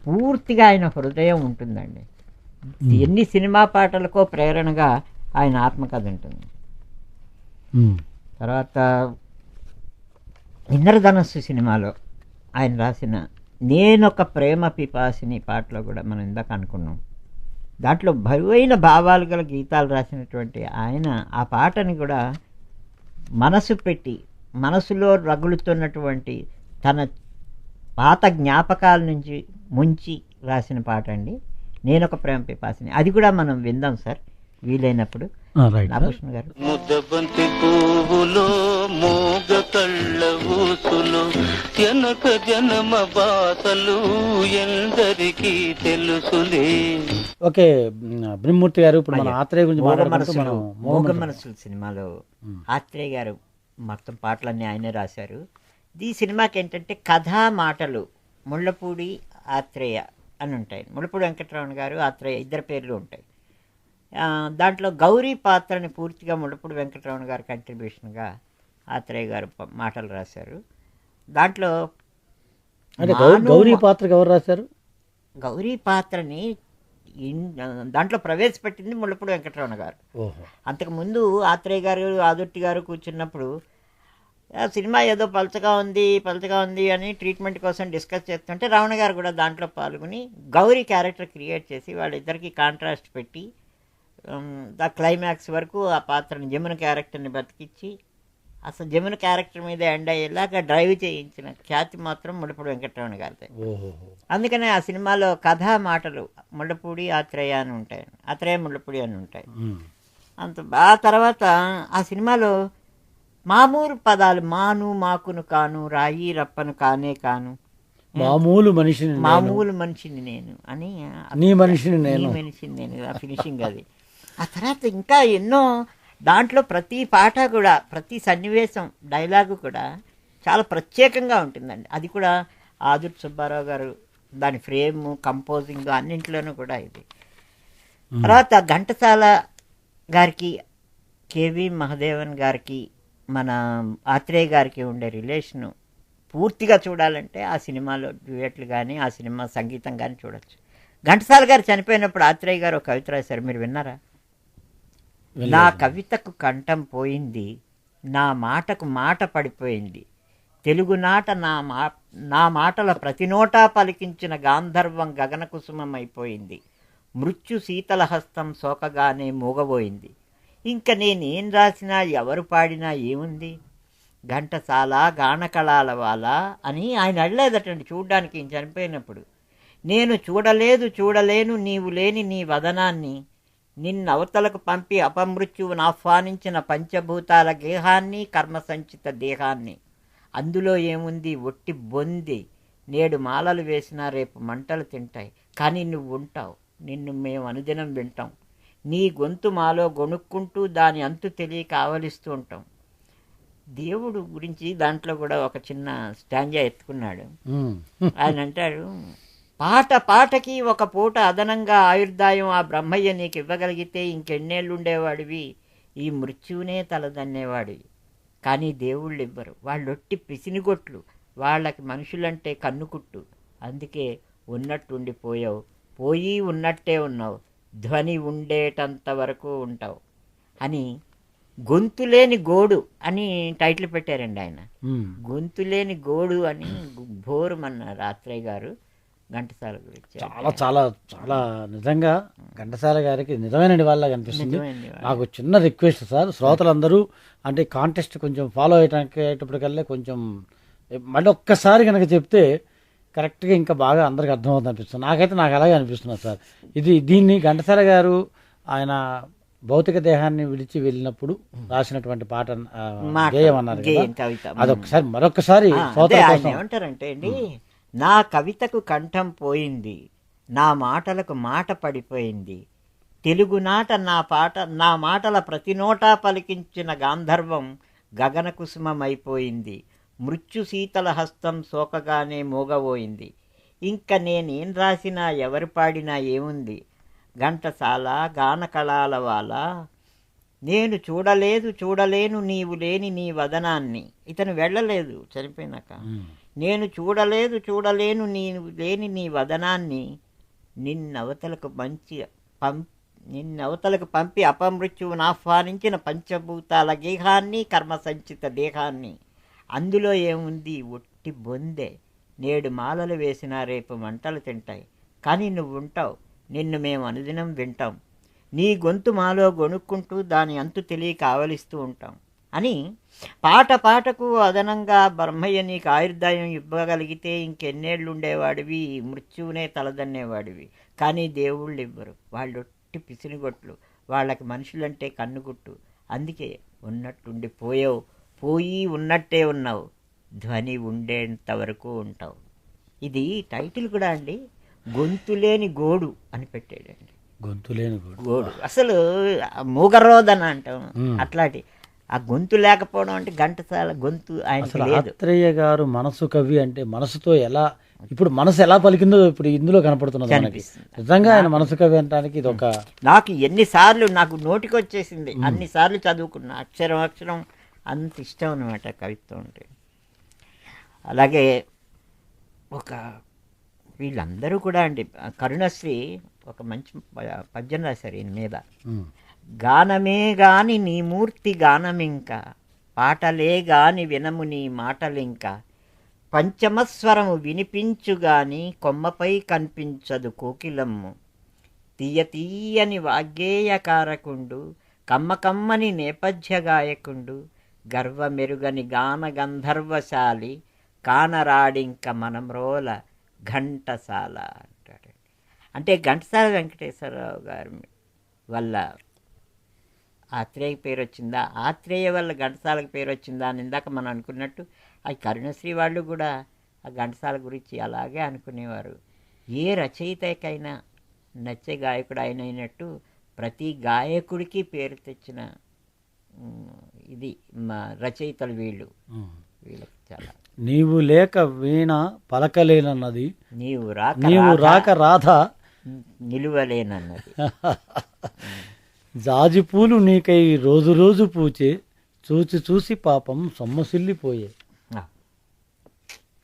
పూర్తిగా ఆయన హృదయం ఉంటుందండి. ఎన్ని సినిమా పాటలకో ప్రేరణగా ఆయన ఆత్మకథ ఉంటుంది. తర్వాత ఇంద్రధనస్సు సినిమాలో ఆయన రాసిన నేనొక ప్రేమ పిపాసిని పాటలో కూడా మనం ఇందాక అనుకున్నాం. దాంట్లో బరువైన భావాలు గల గీతాలు రాసినటువంటి ఆయన ఆ పాటని కూడా మనసు పెట్టి, మనసులో రగులుతున్నటువంటి తన పాత జ్ఞాపకాల నుంచి ముంచి రాసిన పాట అండి నేనొక ప్రేమ పిపాసిని. అది కూడా మనం విందాం సార్ వీలైనప్పుడు. నాగభూషణ గారు. ముద్దబంతి పువ్వులో మోగ కళ్ళ ఊసులు ఎనక జనమ బాసలు ఎందరికీ తెలుసులే. ఓకే బ్రహ్మూర్తి గారు, ఇప్పుడు మన ఆత్రేయ గురించి మాట్లాడుకుంటూ మోగ మనసులు సినిమాలో ఆత్రేయ గారు మొత్తం పాటలన్నీ ఆయనే రాశారు. ఈ సినిమాకి ఏంటంటే కథా మాటలు ముళ్ళపూడి ఆత్రేయ అని ఉంటాయి. ముళ్ళపూడి వెంకటరమణ గారు, ఆత్రేయ ఇద్దరు పేర్లు ఉంటాయి. దాంట్లో గౌరీ పాత్రని పూర్తిగా ముళ్ళపూడి వెంకటరమణ గారి కంట్రిబ్యూషన్గా ఆత్రేయ గారు మాటలు రాశారు. దాంట్లో గౌరీ పాత్రకి ఎవరు రాశారు? గౌరీ పాత్రని దాంట్లో ప్రవేశపెట్టింది ముళ్ళపూడి వెంకటరమణ గారు. అంతకుముందు ఆత్రేయ గారు, ఆదుర్తి గారు కూర్చున్నప్పుడు సినిమా ఏదో పలచగా ఉంది అని ట్రీట్మెంట్ కోసం డిస్కస్ చేస్తుంటే రమణ గారు కూడా దాంట్లో పాల్గొని గౌరీ క్యారెక్టర్ క్రియేట్ చేసి వాళ్ళిద్దరికీ కాంట్రాస్ట్ పెట్టి ద క్లైమాక్స్ వరకు ఆ పాత్రని జమున క్యారెక్టర్ని బతికించి అసలు జమున క్యారెక్టర్ మీద ఎండ్ అయ్యేలాగా డ్రైవ్ చేయించిన ఖ్యాతి మాత్రం ముళ్ళపూడి వెంకటరమణ గారిదే. అందుకనే ఆ సినిమాలో కథా మాటలు ముళ్ళపూడి ఆత్రేయ అని ఉంటాయి, ఆత్రేయ ముళ్ళపూడి అని ఉంటాయి. ఆ తర్వాత ఆ సినిమాలో మామూలు పదాలు మాను మాకును కాను రాయి రప్పను కానే కాను మామూలు మనిషిని నేను అని నీ మనిషిని నేను ఆ ఫినిషింగ్ అది. ఆ తర్వాత ఇంకా ఎన్నో దాంట్లో ప్రతి పాట కూడా ప్రతి సన్నివేశం డైలాగు కూడా చాలా ప్రత్యేకంగా ఉంటుందండి. అది కూడా ఆదుర్తి సుబ్బారావు గారు దాని ఫ్రేమ్ కంపోజింగ్ అన్నింటిలోనూ కూడా ఇది. తర్వాత ఘంటసాల గారికి, కేవి మహదేవన్ గారికి, మన ఆత్రేయ గారికి ఉండే రిలేషను పూర్తిగా చూడాలంటే ఆ సినిమాలో డ్యూయట్లు కానీ ఆ సినిమా సంగీతం కానీ చూడొచ్చు. ఘంటసాల గారు చనిపోయినప్పుడు ఆత్రేయ గారు ఒక కవిత రాశారు, మీరు విన్నారా? నా కవితకు కంఠం పోయింది, నా మాటకు మాట పడిపోయింది, తెలుగునాట నా మాటల ప్రతి నోటా పలికించిన గాంధర్వం గగన కుసుమం అయిపోయింది, మృత్యు శీతల హస్తం సోకగానే మూగబోయింది, ఇంక నేనేం రాసినా ఎవరు పాడినా ఏముంది, ఘంటసాల గానకళాల వాళ్ళ అని ఆయన అడలేదటండి చూడ్డానికి ఈయన చనిపోయినప్పుడు. నేను చూడలేను నీవు లేని నీ వదనాన్ని, నిన్నవతలకు పంపి అపమృత్యువును ఆహ్వానించిన పంచభూతాల గేహాన్ని కర్మసంచిత దేహాన్ని, అందులో ఏముంది ఒట్టి బొంది, నేడు మాలలు వేసినా రేపు మంటలు తింటాయి, కానీ నువ్వు ఉంటావు, నిన్ను మేము అనుదినం వింటాం, నీ గొంతు మాలో గొనుక్కుంటూ దాని అంతు తెలియక ఆవలిస్తూ ఉంటాం. దేవుడు గురించి దాంట్లో కూడా ఒక చిన్న స్టాంజా ఎత్తుకున్నాడు. ఆయన అంటాడు, పాట పాటకి ఒక పూట అదనంగా ఆయుర్దాయం ఆ బ్రహ్మయ్య నీకు ఇవ్వగలిగితే ఇంకెన్నేళ్ళు ఉండేవాడివి, ఈ మృత్యువునే తలదన్నేవాడివి. కానీ దేవుళ్ళు ఇవ్వరు, వాళ్ళొట్టి పిసినిగొట్లు, వాళ్ళకి మనుషులంటే కన్నుకుట్టు. అందుకే ఉన్నట్టుండిపోయావు, పోయి ఉన్నట్టే ఉన్నావు, ధ్వని ఉండేటంత వరకు ఉంటావు అని గొంతులేని గోడు అని టైటిల్ పెట్టారండి ఆయన. గొంతులేని గోడు అని భోరుమన్నారు ఆత్రేయ గారు ఘంటసాల గురించి. చాలా చాలా చాలా నిజంగా ఘంటసాల గారికి నిజమైన నివాళిలాగా అనిపిస్తుంది. నాకు చిన్న రిక్వెస్ట్ సార్, శ్రోతలందరూ అంటే కాంటెస్ట్ కొంచెం ఫాలో అయ్యేటప్పటికల్లా కొంచెం మళ్ళీ ఒక్కసారి కనుక చెప్తే కరెక్ట్గా ఇంకా బాగా అందరికి అర్థమవుతుంది అనిపిస్తుంది. నాకు అలాగే అనిపిస్తున్నది సార్. దీన్ని ఘంటసాల గారు ఆయన భౌతిక దేహాన్ని విడిచి వెళ్ళినప్పుడు రాసినటువంటి పాట గేయం అన్నారు కదా, అదొకసారి మరొకసారి ఏమంటారంటే అండి, నా కవితకు కంఠం పోయింది, నా మాటలకు మాట పడిపోయింది, తెలుగునాట నా మాటల ప్రతి నోటా పలికించిన గాంధర్వం గగన కుసుమమైపోయింది, మృత్యు శీతల హస్తం సోకగానే మోగబోయింది, ఇంక నేనేం రాసినా ఎవరు పాడినా ఏముంది, ఘంటసాల గానకళాల వాల నేను చూడలేను నీవు లేని నీ వదనాన్ని. ఇతను వెళ్ళలేదు చనిపోయినాక. నేను చూడలేను నీవు లేని నీ వదనాన్ని, నిన్నవతలకు పంపి అపమృత్యువును ఆహ్వానించిన పంచభూతాల గేహాన్ని కర్మ సంచిత దేహాన్ని. అందులో ఏముంది ఒట్టి బొందే, నేడు మాలలు వేసినా రేపు మంటలు తింటాయి, కానీ నువ్వు ఉంటావు, నిన్ను మేము అనుదినం వింటాం, నీ గొంతు మాలో గొనుక్కుంటూ దాని అంతు తెలియక ఆవలిస్తూ ఉంటాం అని పాట పాటకు అదనంగా బ్రహ్మయ్య నీకు ఆయుర్దాయం ఇవ్వగలిగితే ఇంకెన్నేళ్ళు ఉండేవాడివి, మృత్యువునే తలదన్నేవాడివి. కానీ దేవుళ్ళు ఇవ్వరు, వాళ్ళొట్టి పిసినిగొట్లు, వాళ్ళకి మనుషులంటే కన్నుగుట్టు. అందుకే ఉన్నట్టుండిపోయావు, పోయి ఉన్నట్టే ఉన్నావు, ధ్వని ఉండేంత వరకు ఉంటావు. ఇది టైటిల్ కూడా అండి, గొంతులేని గోడు అని పెట్టాడండి. గొంతులేని గోడు అసలు మూగరోదన అంటాం, అట్లాంటి ఆ గొంతు లేకపోవడం అంటే ఘంటసాల గొంతు ఆయన. ఆత్రేయ గారు మనసు కవి అంటే మనసుతో ఎలా, ఇప్పుడు మనసు ఎలా పలికిందో ఇప్పుడు ఇందులో కనపడుతున్నది మనకి. నిజంగా ఆయన మనసు కవి అనడానికి ఇది ఒక, నాకు ఎన్నిసార్లు నాకు నోటికి వచ్చేసింది, అన్నిసార్లు చదువుకున్నా, అక్షరం అంత ఇష్టం అనమాట కవిత్వం అంటే. అలాగే ఒక వీళ్ళందరూ కూడా అండి, కరుణశ్రీ ఒక మంచి పద్యం రాశారు ఈయన మీద. గానమే గాని నీ మూర్తి గానమింక, పాటలే గాని వినము నీ మాటలింక, పంచమస్వరము వినిపించు గాని కొమ్మపై కనిపించదు కోకిలమ్ము, తీయని వాగ్గేయకారకుండు, కమ్మని నేపథ్య గాయకుండు, గర్వమెరుగని గాన గంధర్వశాలి, కానరాడింక మనమ్రోల ఘంటసాల అంటాడు. అంటే ఘంటసాల వెంకటేశ్వరరావు గారి వల్ల ఆత్రేయ పేరు వచ్చిందా, ఆత్రేయ వల్ల ఘంటసాలకు పేరు వచ్చిందా అని ఇందాక మనం అనుకున్నట్టు ఆ కరుణశ్రీ వాళ్ళు కూడా ఆ ఘంటసాల గురించి అలాగే అనుకునేవారు. ఏ రచయితకైనా నచ్చే గాయకుడు ఆయన అయినట్టు ప్రతి గాయకుడికి పేరు తెచ్చిన ఇది మా రచయితలు వీళ్ళకి చాలా. నీవు లేక వీణ పలకలేనన్నది, నీవు రాక రాధ నిలువలేనన్నది, జాజిపూలు నీకై రోజు రోజు పూచే, చూసి పాపం సొమ్మసిల్లిపోయే.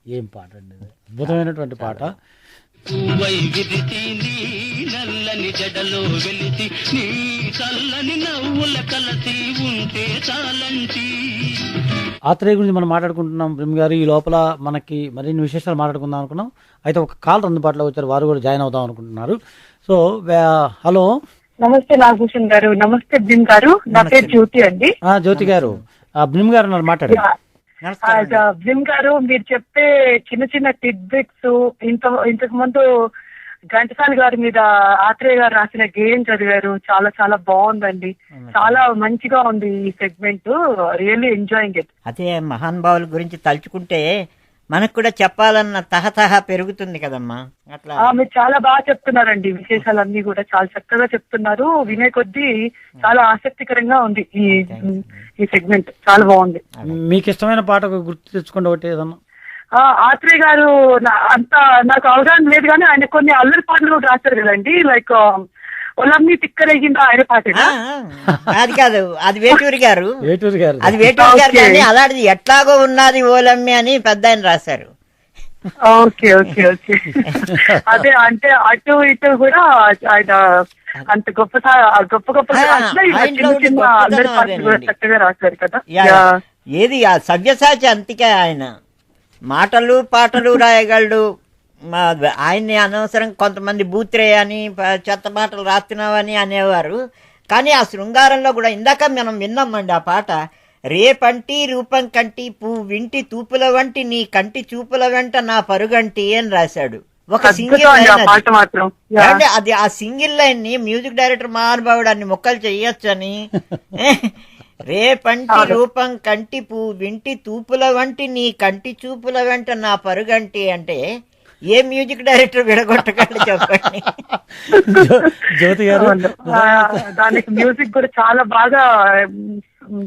ఏం పాట అండి, అద్భుతమైనటువంటి పాట. నల్లని జడలో వెలిసి నీ చల్లని నవ్వుల కలసి ఉంటే చాలంటి. ఆత్రేయ గురించి మనం మాట్లాడుకుంటున్నాం బ్రహ్మ గారు. ఈ లోపల మనకి మరిన్ని విశేషాలు మాట్లాడుకుందాం అనుకున్నాం. అయితే ఒక కాల్ అందుబాటులో వచ్చారు, వారు కూడా జాయిన్ అవుదాం అనుకుంటున్నారు. సో హలో, నమస్తే నాగభూషణ్ గారు. నమస్తే భీమ్ గారు, నా పేరు జ్యోతి అండి. జ్యోతి గారు, భీమ్ గారు ఉన్నారు, మాట్లాడండి. భీమ్ గారు, మీరు చెప్పే చిన్న చిన్న టిడ్ బిట్స్, ఇంతకు ముందు ఘంటసాల గారి మీద ఆత్రేయ గారు రాసిన గేయం చదివారు, చాలా చాలా బాగుందండి, చాలా మంచిగా ఉంది ఈ సెగ్మెంట్, రియల్లీ ఎంజాయింగ్ ఇట్. అదే మహానుభావుల గురించి తలుచుకుంటే మనకు కూడా చెప్పాలన్న తహతహ పెరుగుతుంది కదమ్మా. అట్లా మీరు చాలా బాగా చెప్తున్నారండి, విశేషాలన్నీ కూడా చాలా చక్కగా చెప్తున్నారు. వినే కొద్దీ చాలా ఆసక్తికరంగా ఉంది ఈ సెగ్మెంట్, చాలా బాగుంది. మీకు ఇష్టమైన పాట గుర్తు తెచ్చుకోండి ఒకటి ఏదన్నా. ఆత్రేయ గారు అంత నాకు అవగాహన లేదు కానీ ఆయన కొన్ని అల్లరి పాటలు కూడా రాశారు కదండి, లైక్ ఒలమ్మి తిక్కరయ్యిందా ఆయన పాటేనా? అది కాదు, అది వేటూరి గారు. వేటూరి గారు అది వేటూరి గారు కానీ అలాంటిది ఎట్లాగో ఉన్నది ఓలమ్మి అని పెద్ద ఆయన రాశారు. Okay okay okay. అదే అంటే అటు ఇటు కూడా ఆయన అంత గొప్ప గొప్ప చిన్న చిన్న అల్లరి పాటలు కూడా చక్కగా రాశారు కదా. ఏది ఆ సవ్యసాచి అంతికే ఆయన మాటలు పాటలు రాయగలడు. ఆయన్ని అనవసరం కొంతమంది బూత్రే అని చెత్త మాటలు రాస్తున్నావని అనేవారు. కానీ ఆ శృంగారంలో కూడా ఇందాక మనం విన్నామండి ఆ పాట, రేపంటి రూపం కంటి వింటి తూపుల వంటి నీ కంటి చూపుల వెంట నా పరుగంటి అని రాశాడు. ఒక సింగిల్ లైన్ అది. ఆ సింగిల్ లైన్ ని మ్యూజిక్ డైరెక్టర్ మహానుభావుడు అన్ని మొక్కలు చెయ్యొచ్చని రేపంటి రూపం కంటి వింటి తూపుల వంటి నీ కంటి చూపుల వెంట నా పరుగంటి అంటే ఏ మ్యూజిక్ డైరెక్టర్ విడగొట్టగలడు చెప్పండి. జ్యోతి గారు దానికి మ్యూజిక్ కూడా చాలా బాగా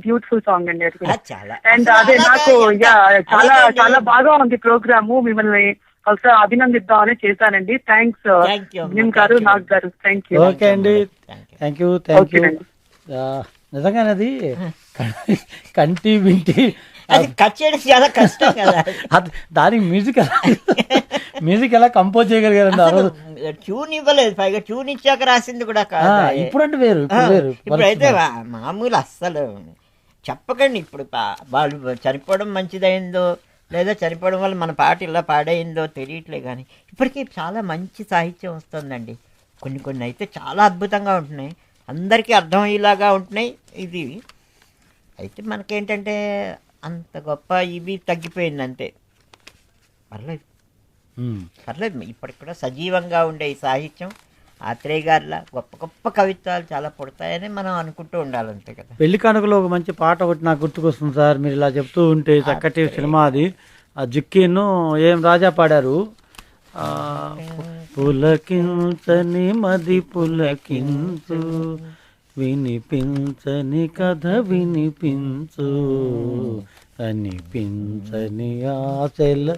బ్యూటిఫుల్ సాంగ్ అండి అది. అండ్ అదే నాకు చాలా చాలా బాగా ఉంది ప్రోగ్రాము. మిమ్మల్ని ఒకసారి అభినందిద్దామని చేశానండి. థ్యాంక్స్ గారు, నాగ్ గారు. Thank you. ఓకే అండి, థ్యాంక్ యూ థ్యాంక్ యూ. నిజంగానే అది కంటి వింటి అది కట్ చేయడం చాలా కష్టం కదా. దానికి మ్యూజిక్ ఎలా కంపోజ్ చేయగలిగారండి? ఆ రోజు ట్యూన్ ఇవ్వలేదు, పైగా ట్యూన్ ఇచ్చాక రాసింది కూడా కాదు. ఇప్పుడంటే వేరు. ఇప్పుడైతే మామూలు అస్సలు చెప్పకండి. ఇప్పుడు వాళ్ళు చనిపోవడం మంచిదైందో లేదా చనిపోవడం వల్ల మన పాట ఇలా పాడైందో తెలియట్లే, కానీ ఇప్పటికీ చాలా మంచి సాహిత్యం వస్తుందండి. కొన్ని అయితే చాలా అద్భుతంగా ఉంటున్నాయి, అందరికీ అర్థమయ్యేలాగా ఉంటున్నాయి. ఇది అయితే మనకేంటంటే అంత గొప్ప ఇవి తగ్గిపోయింది అంతే. పర్లేదు ఇప్పటికి కూడా సజీవంగా ఉండే ఈ సాహిత్యం ఆత్రేయ గారిలా గొప్ప గొప్ప కవిత్వాలు చాలా పుడతాయని మనం అనుకుంటూ ఉండాలంతే కదా. పెళ్లి కానుకలో ఒక మంచి పాట ఒకటి నాకు గుర్తుకొస్తుంది సార్, మీరు ఇలా చెప్తూ ఉంటే. చక్కటి సినిమా అది. ఆ జిక్కిను ఏం రాజా పాడారు. పులకించని మది పులకించు, వినిపించని కథ వినిపించు, అనిపించని ఆశల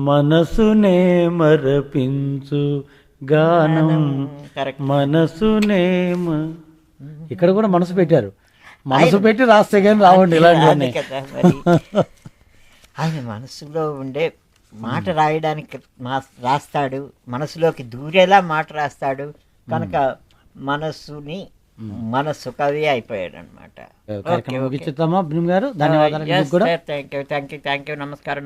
మనసునే మరపించు గానం మనసునే. ఇక్కడ కూడా మనసు పెట్టారు, మనసు పెట్టి రాస్తే కానీ రావండి ఇలాంటివన్నీ. ఆయన మనసులో ఉండే మాట రాయడానికి రాస్తాడు, మనసులోకి దూరేలా మాట రాస్తాడు కనుక మనస్సు కవి అయిపోయాడు అనమాట. ధన్యవాదాలు. Thank you. నమస్కారం.